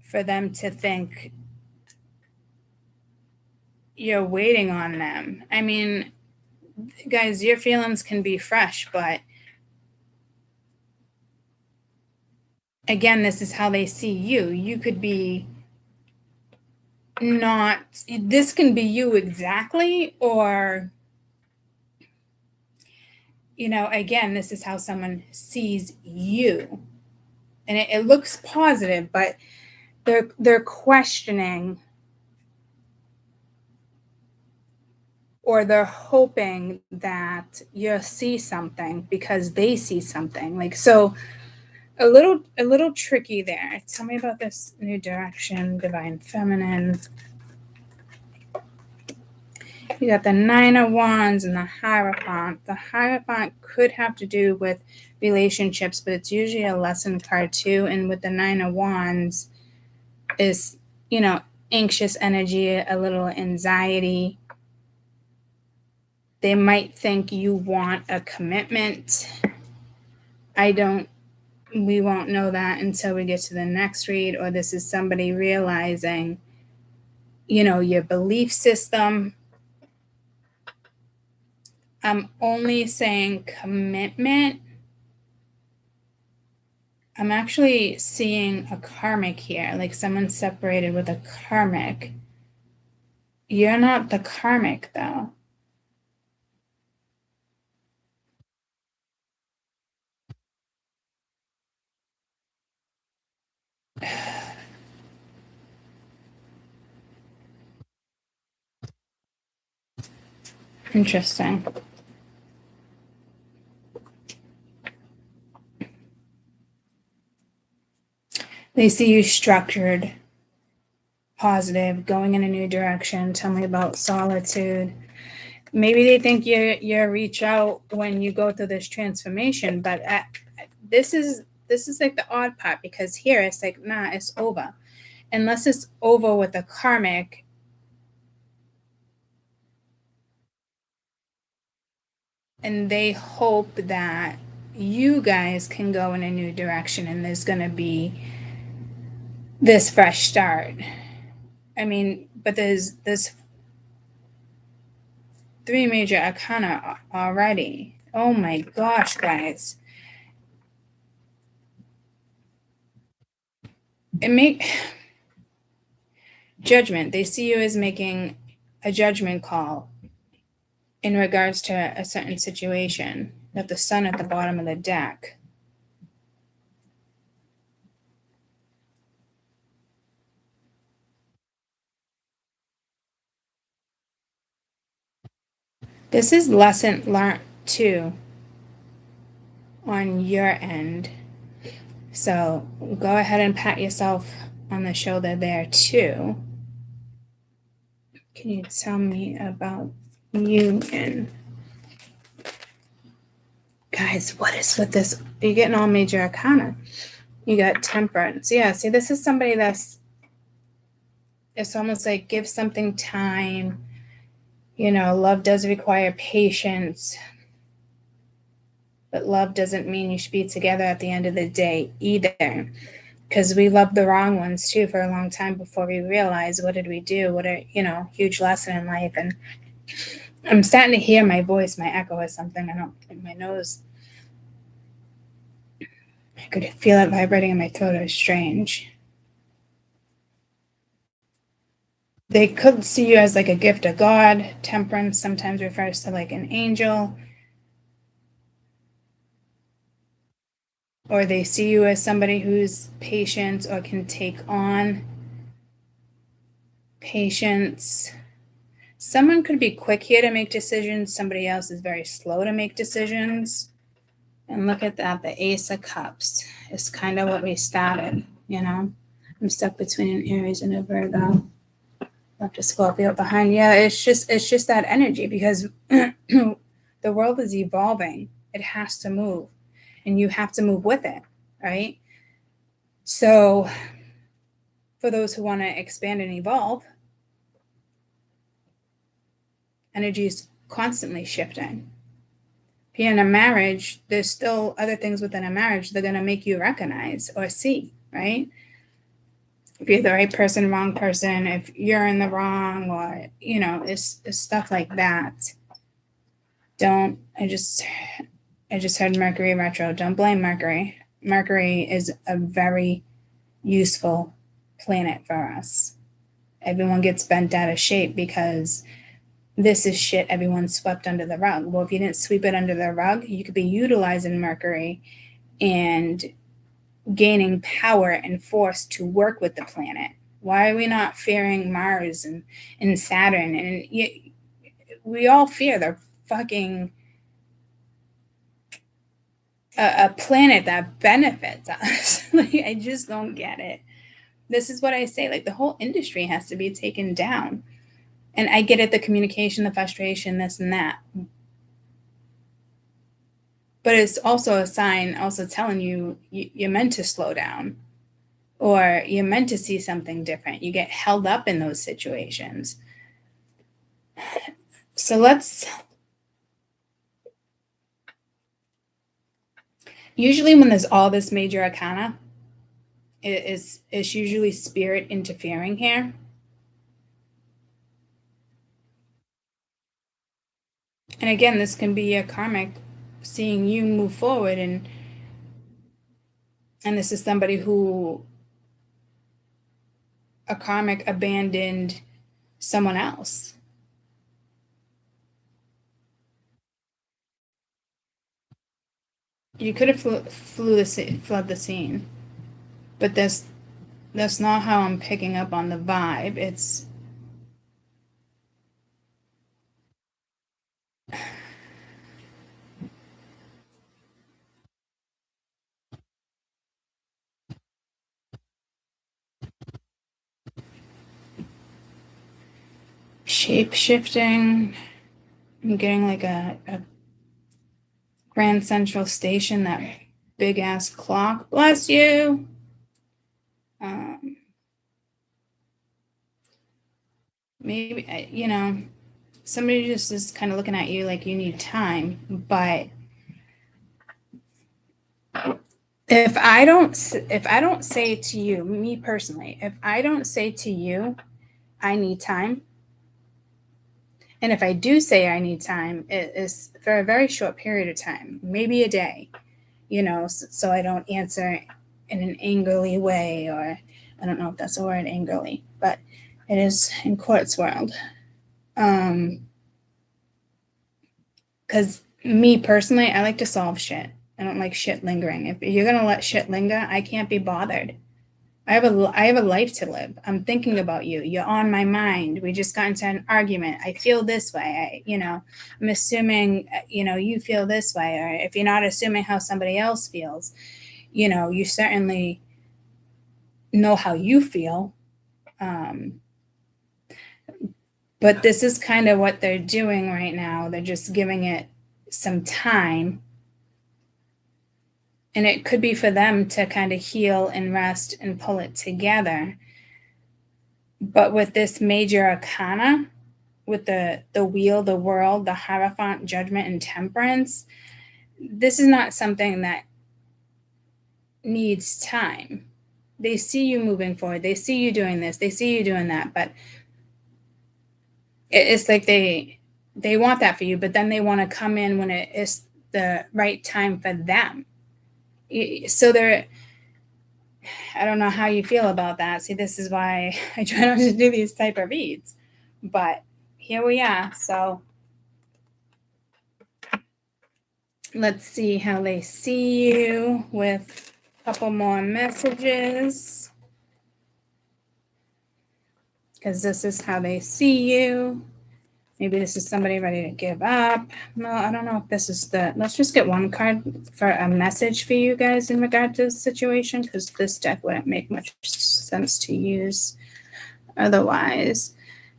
for them to think you're waiting on them. I mean, guys, your feelings can be fresh, but again, this is how they see you. You could be not, this can be you exactly, or, you know, again, this is how someone sees you. And it looks positive, but they're questioning, or they're hoping that you'll see something because they see something. Like, so a little tricky there. Tell me about this new direction, divine feminine. You got the Nine of Wands and the Hierophant. The Hierophant could have to do with relationships, but it's usually a lesson card too. And with the Nine of Wands is, you know, anxious energy, a little anxiety. They might think you want a commitment. We won't know that until we get to the next read, or this is somebody realizing, you know, your belief system. I'm only saying commitment. I'm actually seeing a karmic here, like someone separated with a karmic. You're not the karmic, though. Interesting. They see you structured, positive, going in a new direction. Tell me about solitude. Maybe they think you reach out when you go through this transformation, but this is like the odd part, because here it's like, nah, it's over. Unless it's over with a karmic, and they hope that you guys can go in a new direction and there's going to be this fresh start. I mean, but there's three major arcana already. Oh my gosh, guys. Judgment. They see you as making a judgment call in regards to a certain situation. You have the sun at the bottom of the deck. This is lesson learned too on your end. So go ahead and pat yourself on the shoulder there too. Can you tell me about union? Guys, what is with this? You're getting all major arcana. You got temperance. Yeah, see, this is somebody it's almost like give something time. You know, love does require patience. But love doesn't mean you should be together at the end of the day either. Because we loved the wrong ones too for a long time before we realized, what did we do? What a, huge lesson in life. And I'm starting to hear my voice, my echo or something. I don't, in my nose. I could feel it vibrating in my throat. It was strange. They could see you as like a gift of God. Temperance sometimes refers to like an angel. Or they see you as somebody who's patient or can take on patience. someone could be quick here to make decisions. Somebody else is very slow to make decisions. And look at that, the Ace of Cups is kind of what we started, you know. I'm stuck between an Aries and a Virgo. Left a Scorpio behind. Yeah, it's just that energy because the world is evolving. It has to move, and you have to move with it, right? So for those who want to expand and evolve, energy is constantly shifting. If you're in a marriage, there's still other things within a marriage that are going to make you recognize or see, right? If you're the right person, wrong person, if you're in the wrong, or, you know, it's stuff like that. I just heard Mercury retro. Don't blame Mercury. Mercury is a very useful planet for us. Everyone gets bent out of shape because this is shit everyone swept under the rug. Well, if you didn't sweep it under the rug, you could be utilizing Mercury and gaining power and force to work with the planet. Why are we not fearing Mars and Saturn? And we all fear the fucking a planet that benefits us. Like, I just don't get it. This is what I say. Like, the whole industry has to be taken down. And I get it, the communication, the frustration, this and that. But it's also a sign also telling you you're meant to slow down or you're meant to see something different. You get held up in those situations. So usually when there's all this major arcana, it's usually spirit interfering here. And again, this can be a karmic seeing you move forward, and this is somebody who a karmic abandoned someone else. You could have fled the scene, but that's not how I'm picking up on the vibe. It's shape-shifting. I'm getting like a Grand Central Station, that big ass clock. Bless you. Maybe, you know, somebody just is kind of looking at you like you need time. But if I don't say to you, me personally, if I don't say to you, I need time, and if I do say I need time, it is for a very short period of time, maybe a day, you know, so I don't answer in an angrily way, or I don't know if that's a word, angrily, but it is in quartz world. Because me personally, I like to solve shit. I don't like shit lingering. If you're gonna let shit linger, I can't be bothered. I have a life to live. I'm thinking about you. You're on my mind. We just got into an argument. I feel this way. I'm assuming, you feel this way. Or if you're not assuming how somebody else feels, you certainly know how you feel. But this is kind of what they're doing right now. They're just giving it some time. And it could be for them to kind of heal and rest and pull it together. But with this major arcana, with the wheel, the world, the Hierophant, judgment, and temperance, this is not something that needs time. They see you moving forward. They see you doing this. They see you doing that. But it's like they want that for you, but then they want to come in when it is the right time for them. So I don't know how you feel about that. See, this is why I try not to do these type of reads, but here we are. So let's see how they see you with a couple more messages, because this is how they see you. Maybe this is somebody ready to give up. No, I don't know if this is let's just get one card for a message for you guys in regard to the situation, because this deck wouldn't make much sense to use otherwise.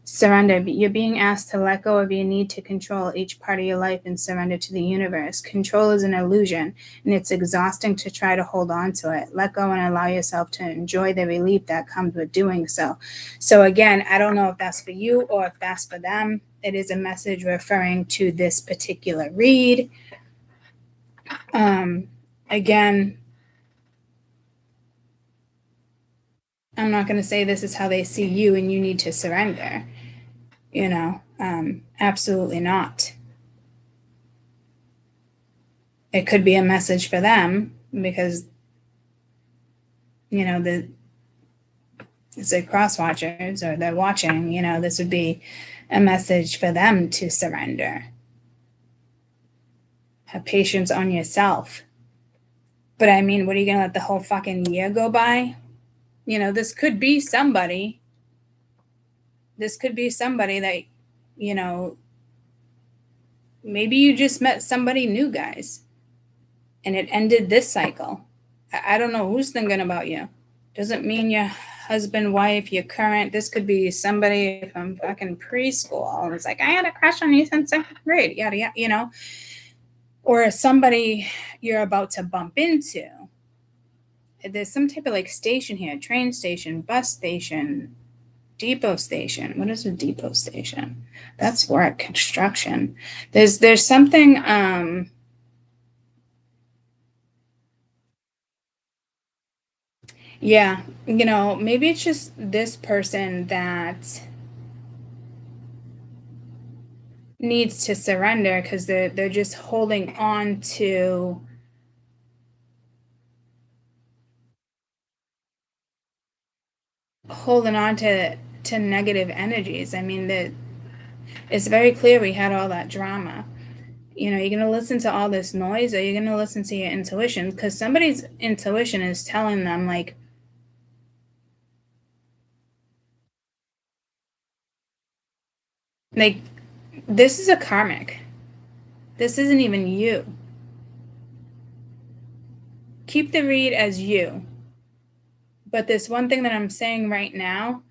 Surrender. You're being asked to let go of your need to control each part of your life and surrender to the universe. Control is an illusion, and it's exhausting to try to hold on to it. Let go and allow yourself to enjoy the relief that comes with doing so. So again, I don't know if that's for you or if that's for them. It is a message referring to this particular read. Again, I'm not going to say this is how they see you and you need to surrender. Absolutely not. It could be a message for them because, it's a cross watchers or they're watching, this would be a message for them to surrender. Have patience on yourself. But I mean, what are you going to let the whole fucking year go by? This could be somebody. This could be somebody that, maybe you just met somebody new, guys, and it ended this cycle. I don't know who's thinking about you. Doesn't mean your husband, wife, your current. This could be somebody from fucking preschool. And it's like, I had a crush on you since 2nd grade, yada, yada, or somebody you're about to bump into. There's some type of like station here, train station, bus station, depot station. What is a depot station? That's work, construction. There's something, yeah, maybe it's just this person that needs to surrender because they're just holding on to negative energies. I mean, it's very clear we had all that drama. You're going to listen to all this noise, or you're going to listen to your intuition, because somebody's intuition is telling them like, this is a karmic. This isn't even you. Keep the read as you. But this one thing that I'm saying right now,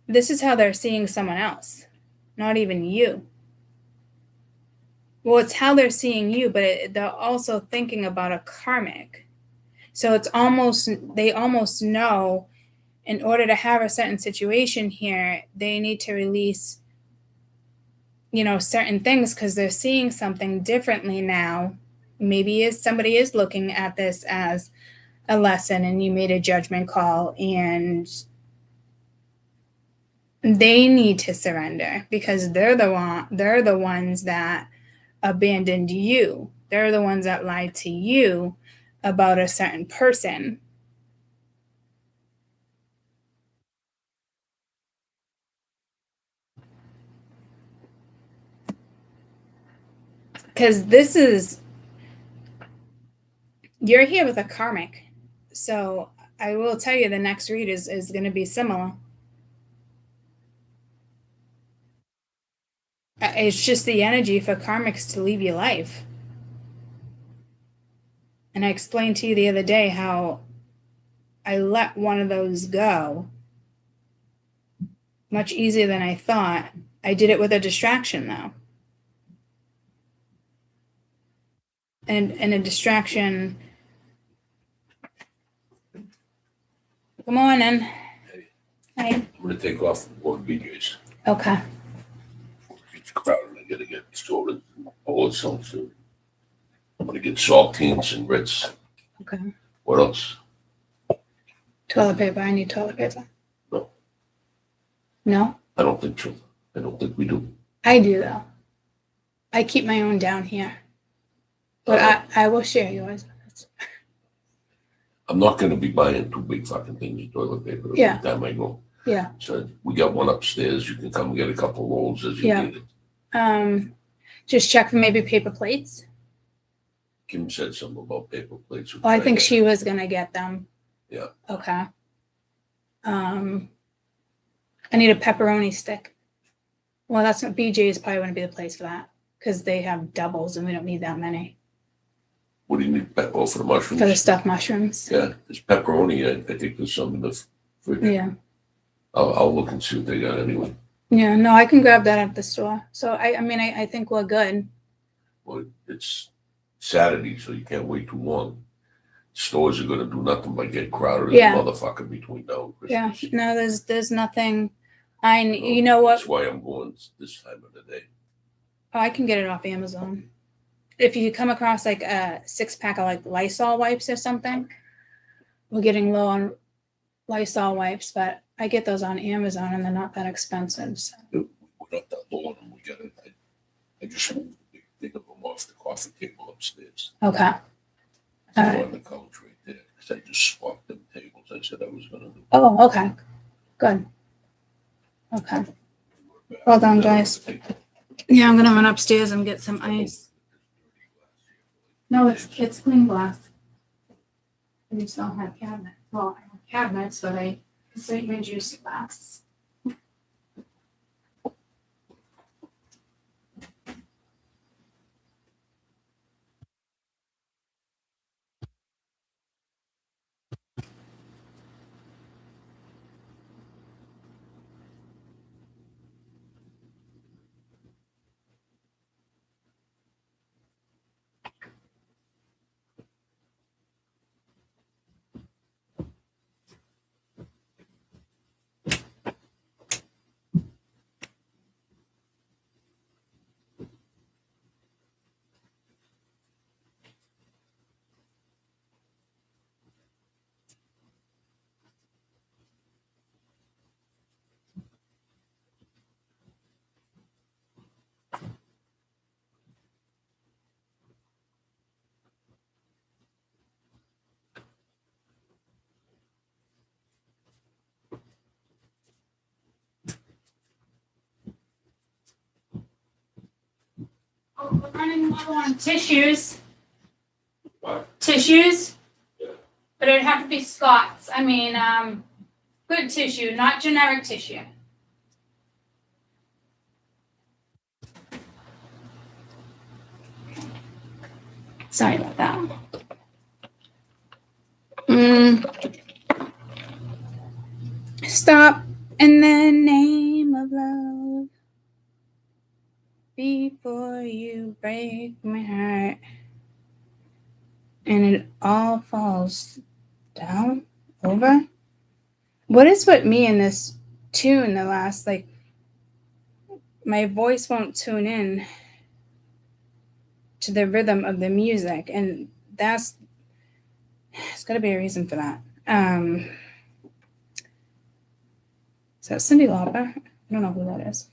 this is how they're seeing someone else, not even you. Well, it's how they're seeing you, but they're also thinking about a karmic. So they almost know in order to have a certain situation here, they need to release, certain things because they're seeing something differently now. Maybe somebody is looking at this as a lesson and you made a judgment call and they need to surrender because they're the ones that abandoned you. They're the ones that lied to you about a certain person. Because you're here with a karmic. So I will tell you the next read is going to be similar. It's just the energy for karmics to leave your life. And I explained to you the other day how I let one of those go much easier than I thought. I did it with a distraction, though. And a distraction. Come on in. Hey. Hi. I'm gonna take off one BJ's. Okay. It's crowded. I gotta get stored. All it's on food. I'm gonna get saltines and Ritz. Okay. What else? Toilet paper. I need toilet paper. No. No? I don't think so. I don't think we do. I do, though. I keep my own down here. But I will share yours. I'm not gonna be buying two big fucking things of toilet paper every Yeah. time I go. Yeah. So we got one upstairs. You can come and get a couple rolls as you Yeah. need it. Just check for maybe paper plates. Kim said something about paper plates. Oh, I think she was gonna get them. Yeah. Okay. I need a pepperoni stick. Well, that's not BJ's probably wouldn't be the place for that because they have doubles and we don't need that many What do you need? Oh, for the mushrooms? for the stuffed mushrooms. Yeah, there's pepperoni. I think there's some in the fridge. Yeah. I'll look and see what they got anyway. Yeah. No, I can grab that at the store. So I mean, I think we're good. Well, it's Saturday, so you can't wait too long. Stores are gonna do nothing but get crowded as Yeah. a motherfucker between now and Yeah. Christmas. No, there's nothing. You know what? That's why I'm going this time of the day. Oh, I can get it off Amazon. If you come across like a 6-pack of like Lysol wipes or something, we're getting low on Lysol wipes, but I get those on Amazon and they're not that expensive. So. We're not that low on them. We got it. I just moved a big thing of them off the coffee table upstairs. Okay. All right. On the couch right there. Because I just swapped them tables. I said I was gonna do. Oh, okay. Good. Okay. Hold on, guys. Yeah, I'm gonna run upstairs and get some ice. No, it's clean glass. I just don't have cabinets. Well, I have cabinets, but I save my juice glass. Oh, we're running low on tissues. What? Tissues? Yeah. But it'd have to be Scott's. I mean, good tissue, not generic tissue. Sorry about that. Stop in the name of love before you break my heart. And it all falls down over. What is with me in this tune the last, like, my voice won't tune in to the rhythm of the music, and there's got to be a reason for that. Is that Cyndi Lauper? I don't know who that is.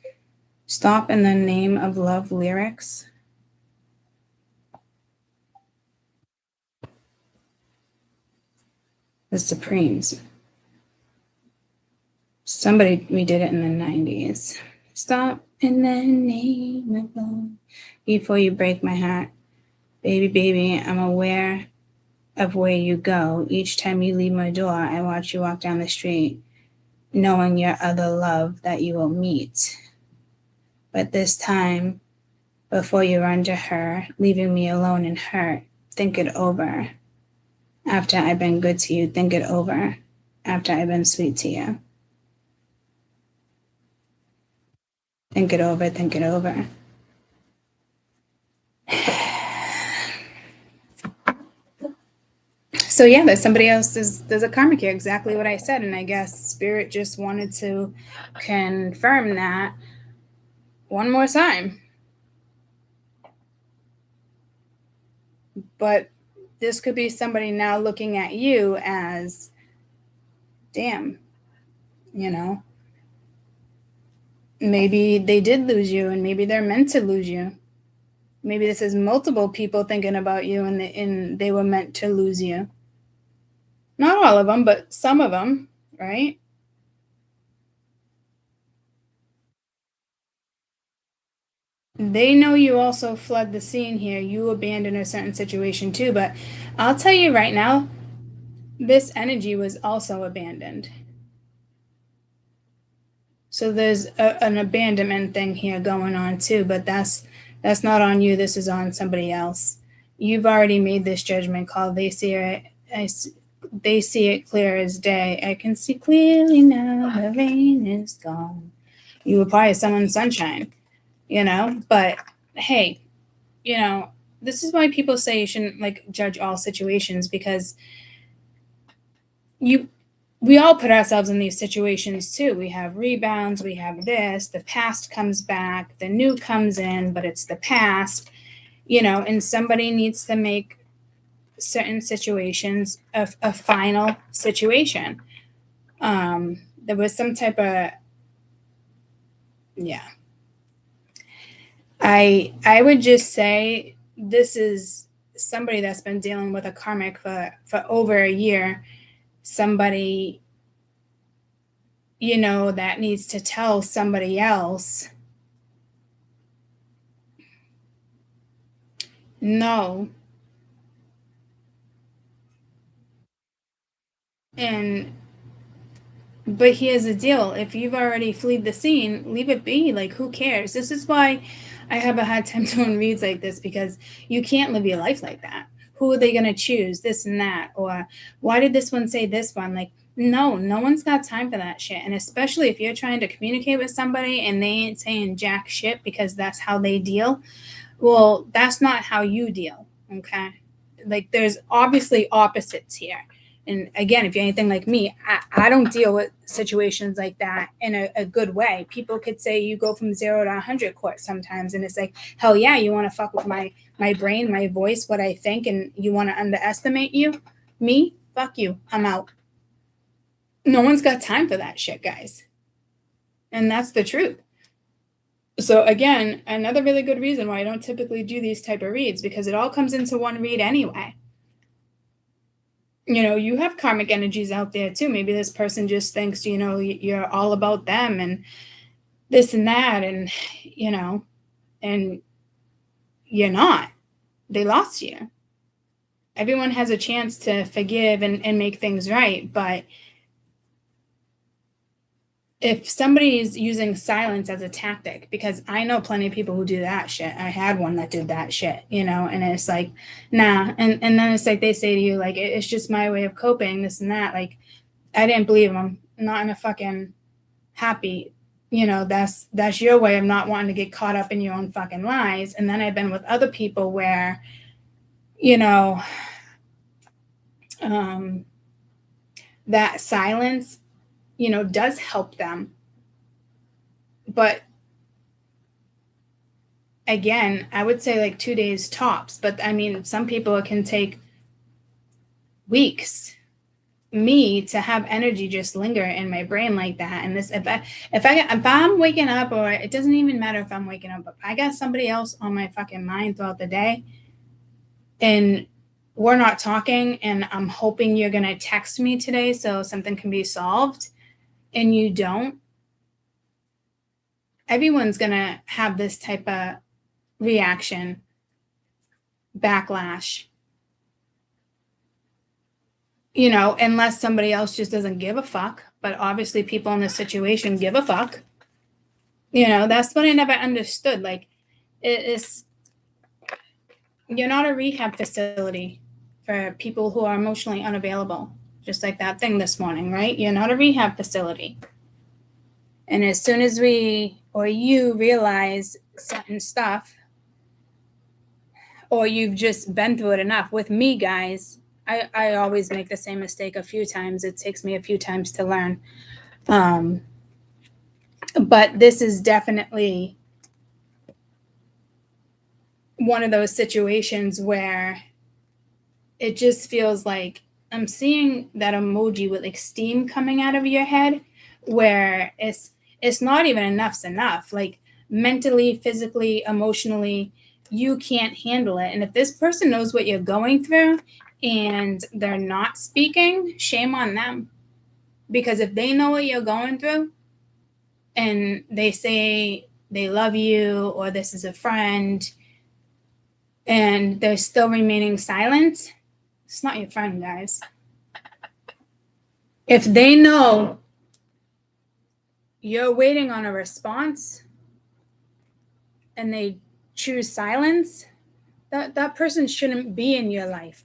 Stop in the Name of Love lyrics. The Supremes. Somebody redid it in the 90s. Stop in the name of love before you break my heart. Baby, baby, I'm aware of where you go. Each time you leave my door, I watch you walk down the street, knowing your other love that you will meet. But this time, before you run to her, leaving me alone and hurt, think it over. After I've been good to you, think it over. After I've been sweet to you. Think it over, think it over. So yeah, there's somebody else, there's a karmic here, exactly what I said. And I guess Spirit just wanted to confirm that one more time. But this could be somebody now looking at you as, damn, you know, maybe they did lose you and maybe they're meant to lose you. Maybe this is multiple people thinking about you and they were meant to lose you. Not all of them, but some of them, right? They know you also fled the scene here. You abandoned a certain situation too, but I'll tell you right now, this energy was also abandoned. So there's an abandonment thing here going on too, but that's not on you. This is on somebody else. You've already made this judgment call. They see it. They see it clear as day. I can see clearly now. The rain is gone. You were probably someone's sunshine, you know. But hey, you know, this is why people say you shouldn't like judge all situations, because we all put ourselves in these situations too. We have rebounds, we have this, the past comes back, the new comes in, but it's the past, you know, and somebody needs to make certain situations a final situation. There was some type of, yeah. I would just say this is somebody that's been dealing with a karmic for over a year. Somebody, you know, that needs to tell somebody else, no. But here's the deal. If you've already fled the scene, leave it be. Like, who cares? This is why I have a hard time doing reads like this, because you can't live your life like that. Who are they going to choose? This and that. Or why did this one say this one? Like, no one's got time for that shit. And especially if you're trying to communicate with somebody and they ain't saying jack shit because that's how they deal. Well, that's not how you deal. Okay. Like, there's obviously opposites here. And again, if you're anything like me, I don't deal with situations like that in a good way. People could say you go from 0 to 100 court sometimes. And it's like, hell yeah, you want to fuck with my brain, my voice, what I think, and you want to underestimate me? Fuck you. I'm out. No one's got time for that shit, guys. And that's the truth. So again, another really good reason why I don't typically do these type of reads, because it all comes into one read anyway. You know, you have karmic energies out there too. Maybe this person just thinks, you know, you're all about them and this and that, and, you know, and you're not. They lost you. Everyone has a chance to forgive and make things right. But if somebody is using silence as a tactic, because I know plenty of people who do that shit. I had one that did that shit, you know, and it's like, nah. And then it's like they say to you, like, it's just my way of coping, this and that. Like, I didn't believe them. Not in a fucking happy, you know, that's your way of not wanting to get caught up in your own fucking lies. And then I've been with other people where, you know, that silence, you know, does help them. But again, I would say like 2 days tops. But I mean, some people it can take weeks. Me to have energy just linger in my brain like that. And this, if I'm waking up, or it doesn't even matter if I'm waking up, but I got somebody else on my fucking mind throughout the day, and we're not talking, and I'm hoping you're gonna text me today so something can be solved, and you don't, everyone's gonna have this type of reaction, backlash, you know, unless somebody else just doesn't give a fuck. But obviously people in this situation give a fuck. You know, that's what I never understood. Like, you're not a rehab facility for people who are emotionally unavailable. Just like that thing this morning, right? You're not a rehab facility. And as soon as you realize certain stuff, or you've just been through it enough. With me, guys, I always make the same mistake a few times. It takes me a few times to learn. But this is definitely one of those situations where it just feels like I'm seeing that emoji with like steam coming out of your head, where it's not even enough's enough. Like, mentally, physically, emotionally, you can't handle it. And if this person knows what you're going through and they're not speaking, shame on them. Because if they know what you're going through and they say they love you, or this is a friend, and they're still remaining silent, it's not your friend, guys. If they know you're waiting on a response and they choose silence, that person shouldn't be in your life.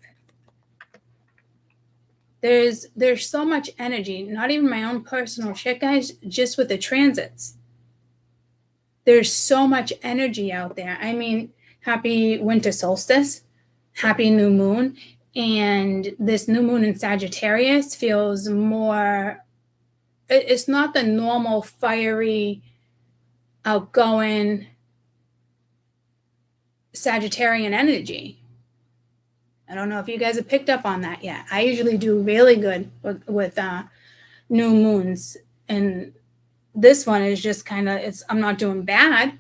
There's so much energy, not even my own personal shit, guys, just with the transits. There's so much energy out there. I mean, happy winter solstice, happy new moon. And this new moon in Sagittarius feels more, it's not the normal fiery, outgoing Sagittarian energy. I don't know if you guys have picked up on that yet. I usually do really good with new moons. And this one is just kind of, I'm not doing bad,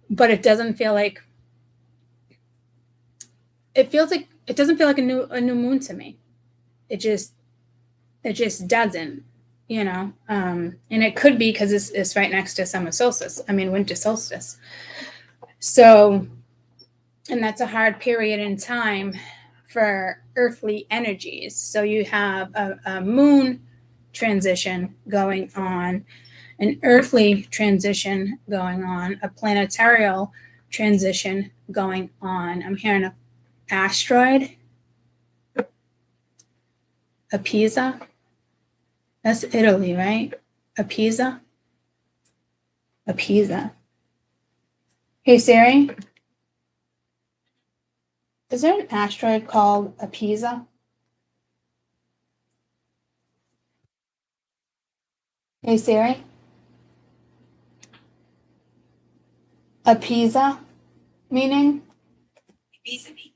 but it doesn't feel like, it doesn't feel like a new moon to me. It just doesn't, you know. And it could be because it's right next to winter solstice. So, and that's a hard period in time for earthly energies. So you have a moon transition going on, an earthly transition going on, a planetarial transition going on. I'm hearing an asteroid, a Pisa. That's Italy, right? A Pisa. Hey Siri, is there an asteroid called a Pisa? Hey Siri, a Pisa meaning? Ibiza Beach,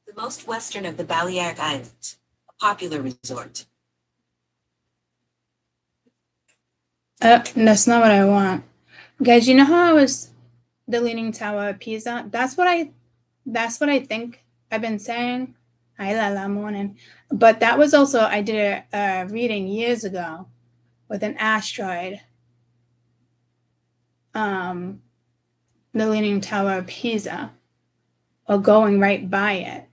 the most western of the Balearic Islands, a popular resort. That's not what I want. Guys, you know how I was the Leaning Tower of Pisa? That's what I think I've been saying. Hi, Lala, morning. But that was also, I did a reading years ago with an asteroid. The Leaning Tower of Pisa, or going right by it.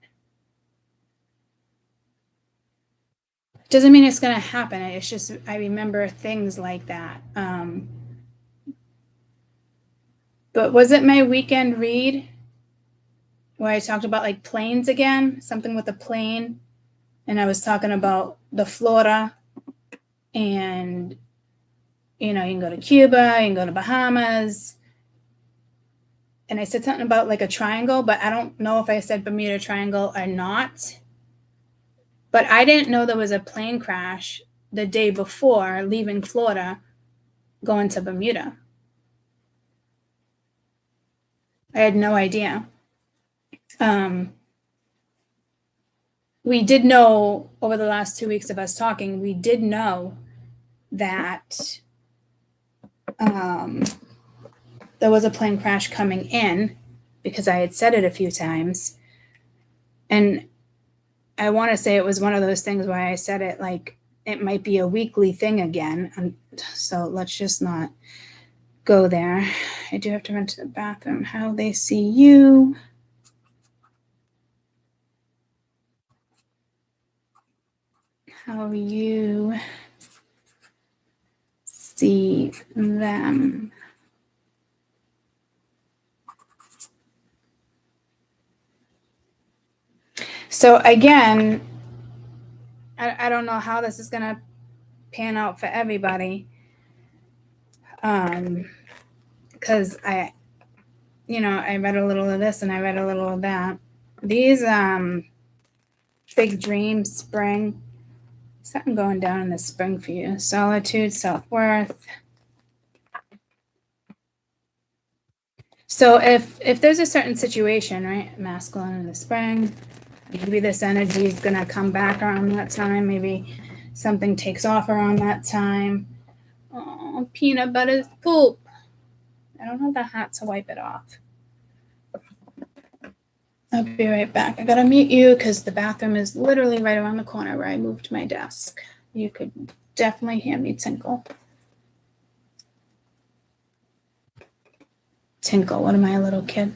Doesn't mean it's going to happen. It's just, I remember things like that. But was it my weekend read where I talked about like planes again? Something with a plane. And I was talking about the flora. And, you know, you can go to Cuba, you can go to Bahamas. And I said something about like a triangle, but I don't know if I said Bermuda Triangle or not. But I didn't know there was a plane crash the day before leaving Florida, going to Bermuda. I had no idea. We did know over the last 2 weeks of us talking, we did know that there was a plane crash coming in because I had said it a few times. And I want to say it was one of those things where I said it like it might be a weekly thing again. And so let's just not go there. I do have to run to the bathroom. How they see you. How you see them. So again, I don't know how this is going to pan out for everybody. Because I read a little of this and I read a little of that. These big dreams, spring, something going down in the spring for you. Solitude, self-worth. So if there's a certain situation, right, masculine in the spring, maybe this energy is going to come back around that time. Maybe something takes off around that time. Oh, peanut butter's poop. I don't have the hat to wipe it off. I'll be right back. I gotta mute you because the bathroom is literally right around the corner where I moved my desk. You could definitely hear me tinkle. Tinkle, what am I, a little kid?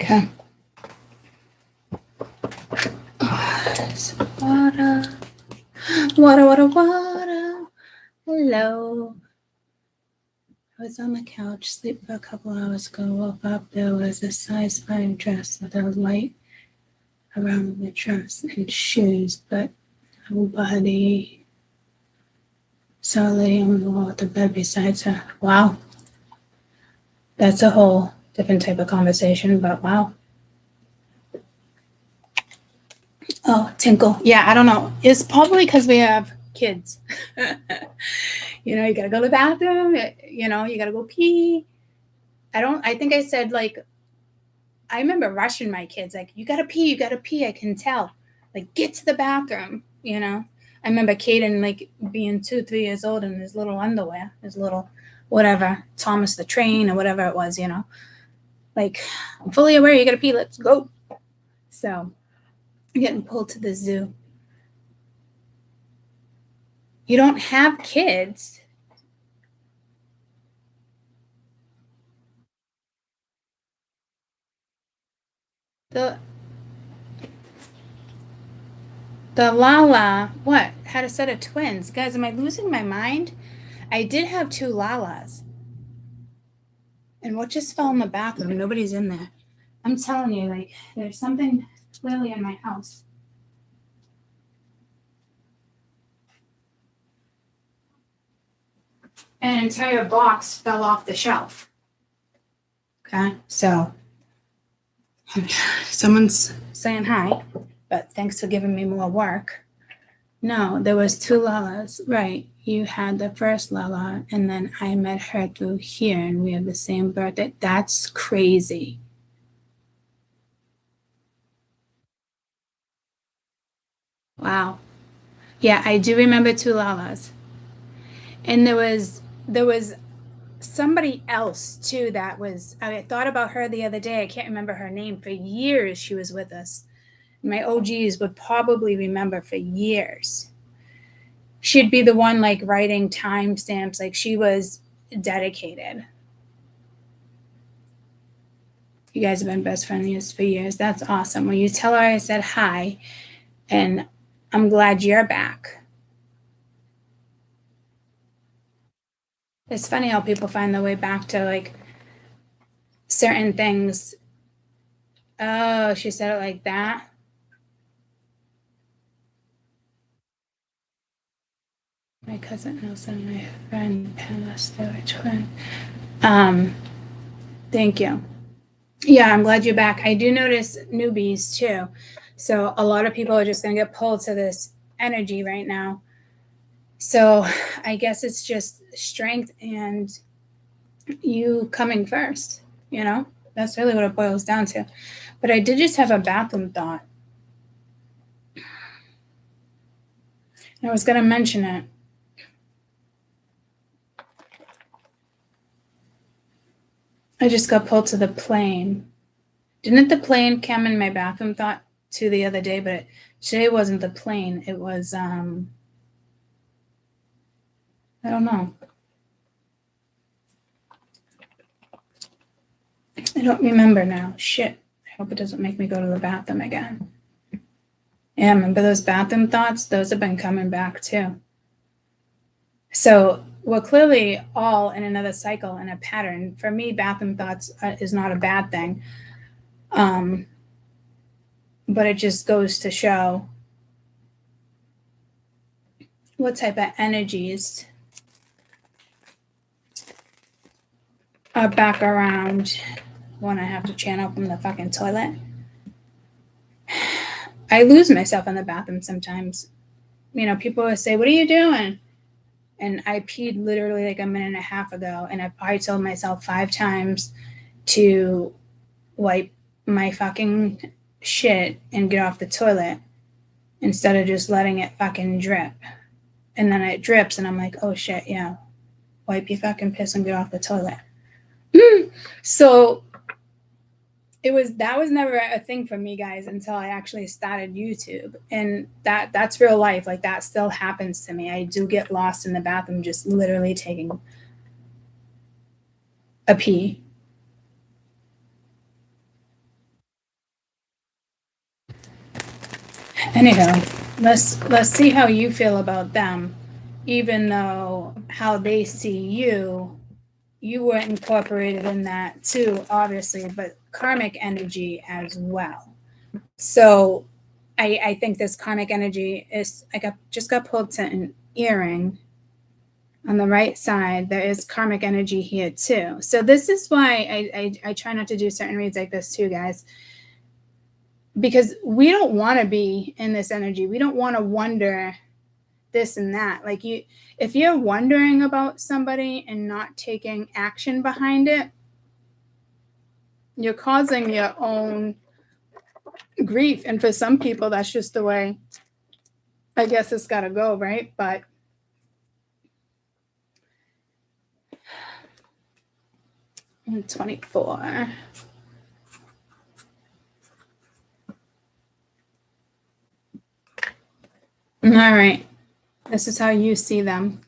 Okay. Water. Water, water, water. Hello. I was on the couch, sleep for a couple hours ago, woke up, there was a size 5 dress with a light around the dress and shoes, but nobody. Saw a lady on the wall at the bed beside her. Wow. That's a whole different type of conversation, but wow. Oh, tinkle. Yeah, I don't know. It's probably because we have kids. You know, you gotta go to the bathroom, you know, you gotta go pee. I think I said, like, I remember rushing my kids, like, you gotta pee, I can tell. Like, get to the bathroom, you know. I remember Caden, like, being 2, 3 years old in his little underwear, his little whatever, Thomas the Train or whatever it was, you know. Like, I'm fully aware you gotta pee, let's go. So, I'm getting pulled to the zoo. You don't have kids. The Lala, what? Had a set of twins. Guys, am I losing my mind? I did have 2 Lalas. And what just fell in the bathroom? Nobody's in there. I'm telling you, like, there's something clearly in my house. An entire box fell off the shelf. Okay, so someone's saying hi, but thanks for giving me more work. No, there was 2 Lalas. Right. You had the first Lala, and then I met her through here, and we have the same birthday. That's crazy. Wow. Yeah, I do remember 2 Lalas. And there was somebody else too that was, I thought about her the other day. I can't remember her name. For years she was with us. My OGs would probably remember for years. She'd be the one like writing timestamps, like she was dedicated. You guys have been best friends for years. That's awesome. When you tell her I said hi, and I'm glad you're back. It's funny how people find their way back to like certain things. Oh, she said it like that. My cousin Nelson, my friend passed, they were twin. Thank you. Yeah, I'm glad you're back. I do notice newbies too. So a lot of people are just gonna get pulled to this energy right now. So I guess it's just strength and you coming first, you know? That's really what it boils down to. But I did just have a bathroom thought. And I was gonna mention it. I just got pulled to the plane. Didn't the plane come in my bathroom thought too the other day? But today wasn't the plane. It was, I don't know. I don't remember now. Shit. I hope it doesn't make me go to the bathroom again. Yeah, remember those bathroom thoughts? Those have been coming back too. So we're clearly all in another cycle and a pattern. For me, bathroom thoughts is not a bad thing. But it just goes to show what type of energies are back around when I have to channel from the fucking toilet. I lose myself in the bathroom sometimes. You know, people will say, "What are you doing?" And I peed literally like a minute and a half ago, and I probably told myself 5 times to wipe my fucking shit and get off the toilet instead of just letting it fucking drip. And then it drips, and I'm like, "Oh shit, yeah, wipe your fucking piss and get off the toilet." So that was never a thing for me, guys, until I actually started YouTube. And that's real life. Like, that still happens to me. I do get lost in the bathroom just literally taking a pee. Anyhow, let's see how you feel about them, even though how they see you, you were incorporated in that too, obviously, but karmic energy as well. So I think this karmic energy is, just got pulled to an earring on the right side. There is karmic energy here too. So this is why I try not to do certain reads like this too, guys, because we don't want to be in this energy. We don't want to wonder this and that. Like, if you're wondering about somebody and not taking action behind it, you're causing your own grief. And for some people, that's just the way, I guess, it's got to go, right? But I'm 24. All right. This is how you see them.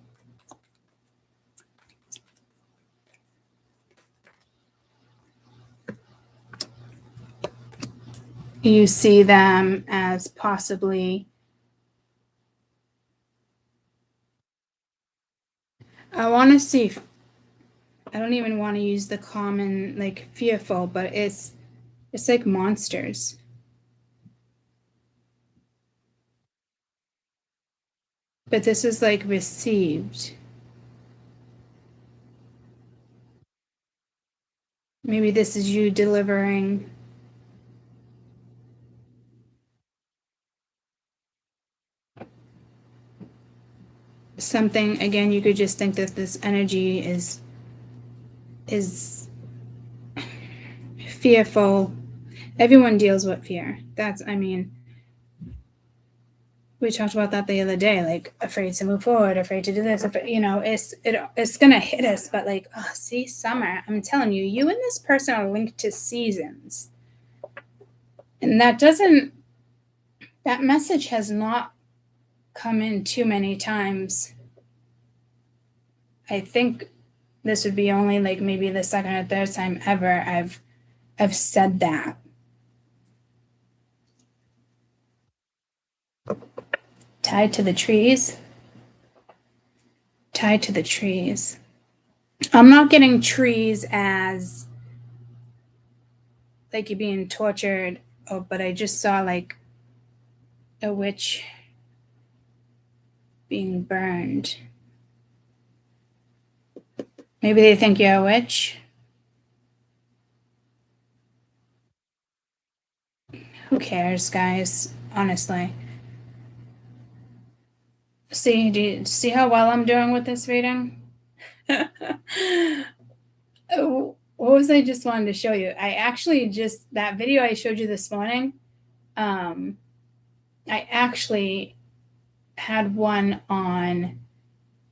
You see them as possibly, I want to see, I don't even want to use the common, like, fearful, but it's like monsters. But this is like received. Maybe this is you delivering something. Again, you could just think that this energy is fearful. Everyone deals with fear. That's, I mean, we talked about that the other day, like afraid to move forward, afraid to do this. It's gonna hit us. But like, oh, see, summer. I'm telling you, you and this person are linked to seasons, and that message has not come in too many times. I think this would be only like maybe the second or third time ever I've said that. Tied to the trees. Tied to the trees. I'm not getting trees as like you're being tortured, but I just saw like a witch being burned. Maybe they think you're a witch. Who cares, guys? Honestly. Do you see how well I'm doing with this reading? What was I just wanted to show you? I actually that video I showed you this morning, I actually had one on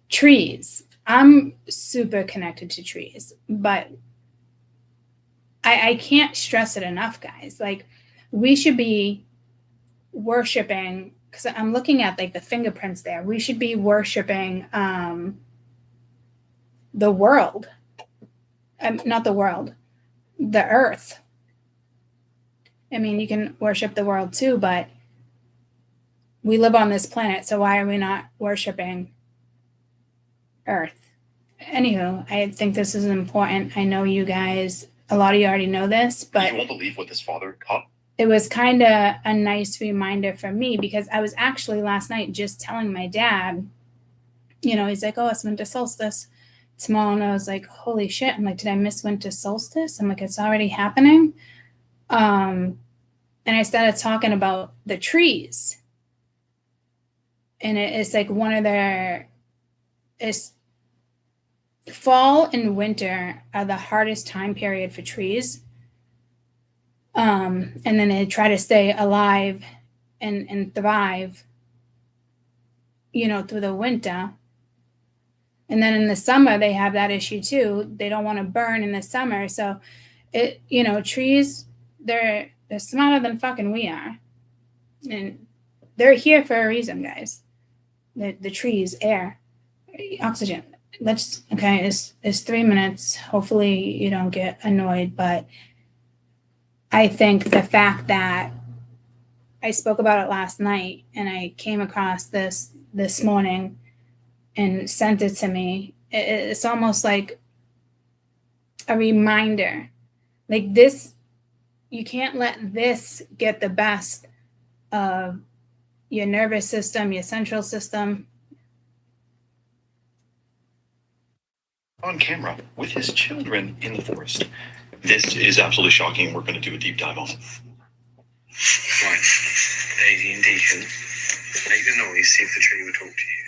trees. I'm super connected to trees, but I can't stress it enough, guys. Like, we should be worshiping, because I'm looking at like the fingerprints there. We should be worshiping the world. Not the world, the earth. I mean, you can worship the world too, but we live on this planet, so why are we not worshiping earth? Anywho, I think this is important. I know you guys, a lot of you already know this, but you won't believe what this father caught. It was kind of a nice reminder for me, because I was actually last night just telling my dad, he's like, oh, it's winter solstice tomorrow. And I was like, holy shit. I'm like, did I miss winter solstice? I'm like, it's already happening. And I started talking about the trees. And it's like it's fall and winter are the hardest time period for trees. And then they try to stay alive and thrive, through the winter. And then in the summer, they have that issue too. They don't want to burn in the summer. So trees, they're smarter than fucking we are. And they're here for a reason, guys. The trees, air, oxygen. It's 3 minutes. Hopefully you don't get annoyed, but I think the fact that I spoke about it last night, and I came across this morning and sent it to me. It's almost like a reminder. Like this, you can't let this get the best of your nervous system, your central system. On camera with his children in the forest. This is absolutely shocking. We're going to do a deep dive on it. Right. Daisy and Deacon. Make the noise, see if the tree will talk to you.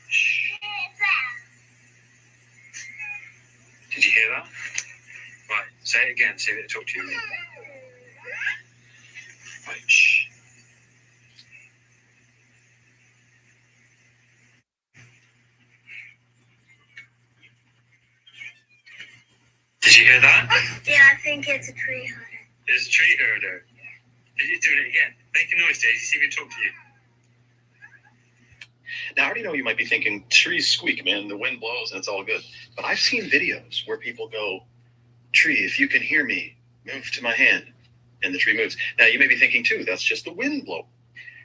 Shh. Did you hear that? Right, say it again, see if it'll talk to you. Right, shh. Did you hear that? Yeah, I think it's a tree hunter. It's a tree herder. Did you do it again? Make a noise, Daisy, see if it'll talk to you. Now, I already know you might be thinking, trees squeak, man. The wind blows and it's all good. But I've seen videos where people go, tree, if you can hear me, move to my hand. And the tree moves. Now, you may be thinking, too, that's just the wind blow.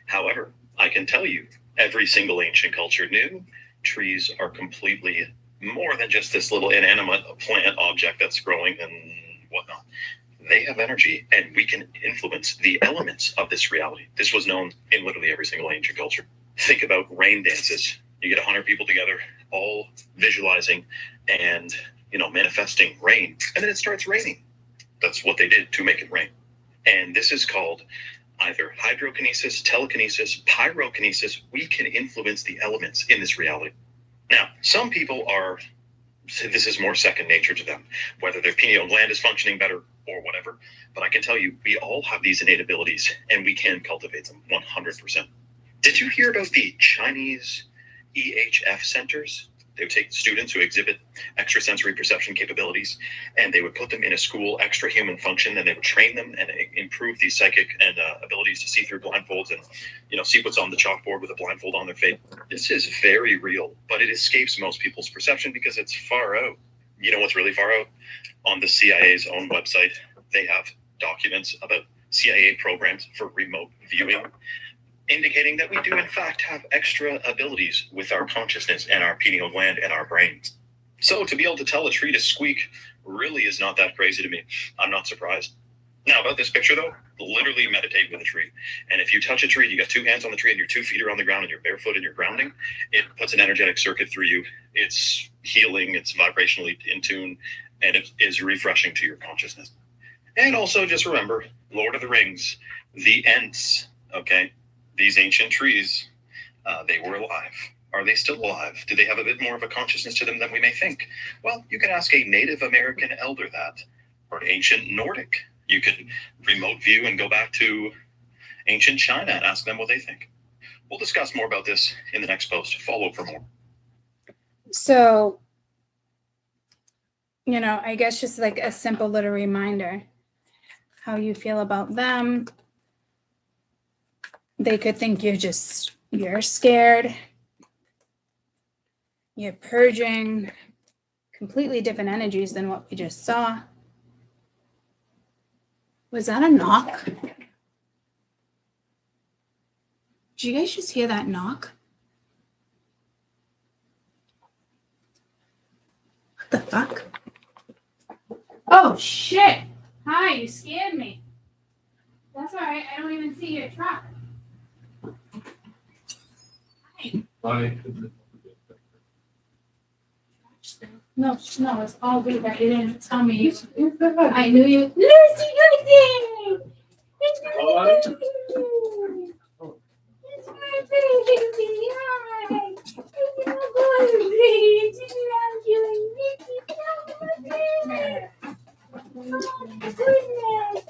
However, I can tell you, every single ancient culture knew trees are completely more than just this little inanimate plant object that's growing and whatnot. They have energy, and we can influence the elements of this reality. This was known in literally every single ancient culture. Think about rain dances. You get 100 people together, all visualizing and, manifesting rain, and then it starts raining. That's what they did to make it rain. And this is called either hydrokinesis, telekinesis, pyrokinesis. We can influence the elements in this reality. Now, some people this is more second nature to them, whether their pineal gland is functioning better or whatever. But I can tell you, we all have these innate abilities, and we can cultivate them 100%. Did you hear about the Chinese EHF centers? They would take students who exhibit extrasensory perception capabilities, and they would put them in a school, extra human function, and they would train them and improve these psychic and abilities to see through blindfolds and, see what's on the chalkboard with a blindfold on their face. This is very real, but it escapes most people's perception because it's far out. You know what's really far out? On the CIA's own website, they have documents about CIA programs for remote viewing, indicating that we do in fact have extra abilities with our consciousness and our pineal gland and our brains. So to be able to tell a tree to squeak really is not that crazy to me. I'm not surprised. Now about this picture though, literally meditate with a tree. And if you touch a tree, you got 2 hands on the tree and your 2 feet are on the ground and you're barefoot and you're grounding, it puts an energetic circuit through you. It's healing, it's vibrationally in tune, and it is refreshing to your consciousness. And also just remember, Lord of the Rings, the Ents, okay? These ancient trees, they were alive. Are they still alive? Do they have a bit more of a consciousness to them than we may think? Well, you can ask a Native American elder that, or an ancient Nordic. You can remote view and go back to ancient China and ask them what they think. We'll discuss more about this in the next post. Follow for more. So, I guess just like a simple little reminder how you feel about them. They could think you're scared. You're purging completely different energies than what we just saw. Was that a knock? Did you guys just hear that knock? What the fuck? Oh, shit. Hi, you scared me. That's all right. I don't even see your truck. Hi. No, it's all good that you didn't tell me. I knew you. Lucy! It's my baby! It's my baby! Hi! It's my baby! Oh, my goodness!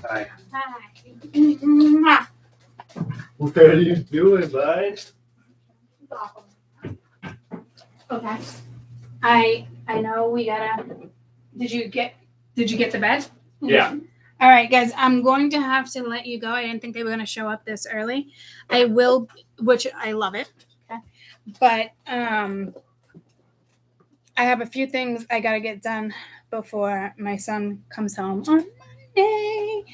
Hi! Hi! What are you doing, bud? Okay. I know we gotta. Did you get to bed? Yeah. All right, guys. I'm going to have to let you go. I didn't think they were gonna show up this early. I will, which I love it. Okay. But I have a few things I got to get done before my son comes home on Monday.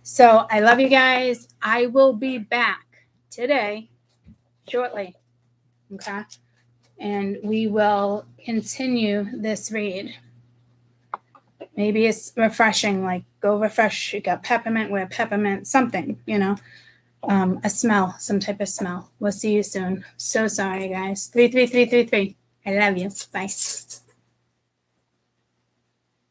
So I love you guys. I will be back today shortly. Okay. And we will continue this read. Maybe it's refreshing, like go refresh. You got peppermint, wear peppermint, something, a smell, some type of smell. We'll see you soon. So sorry, guys. 33333. I love you. Bye.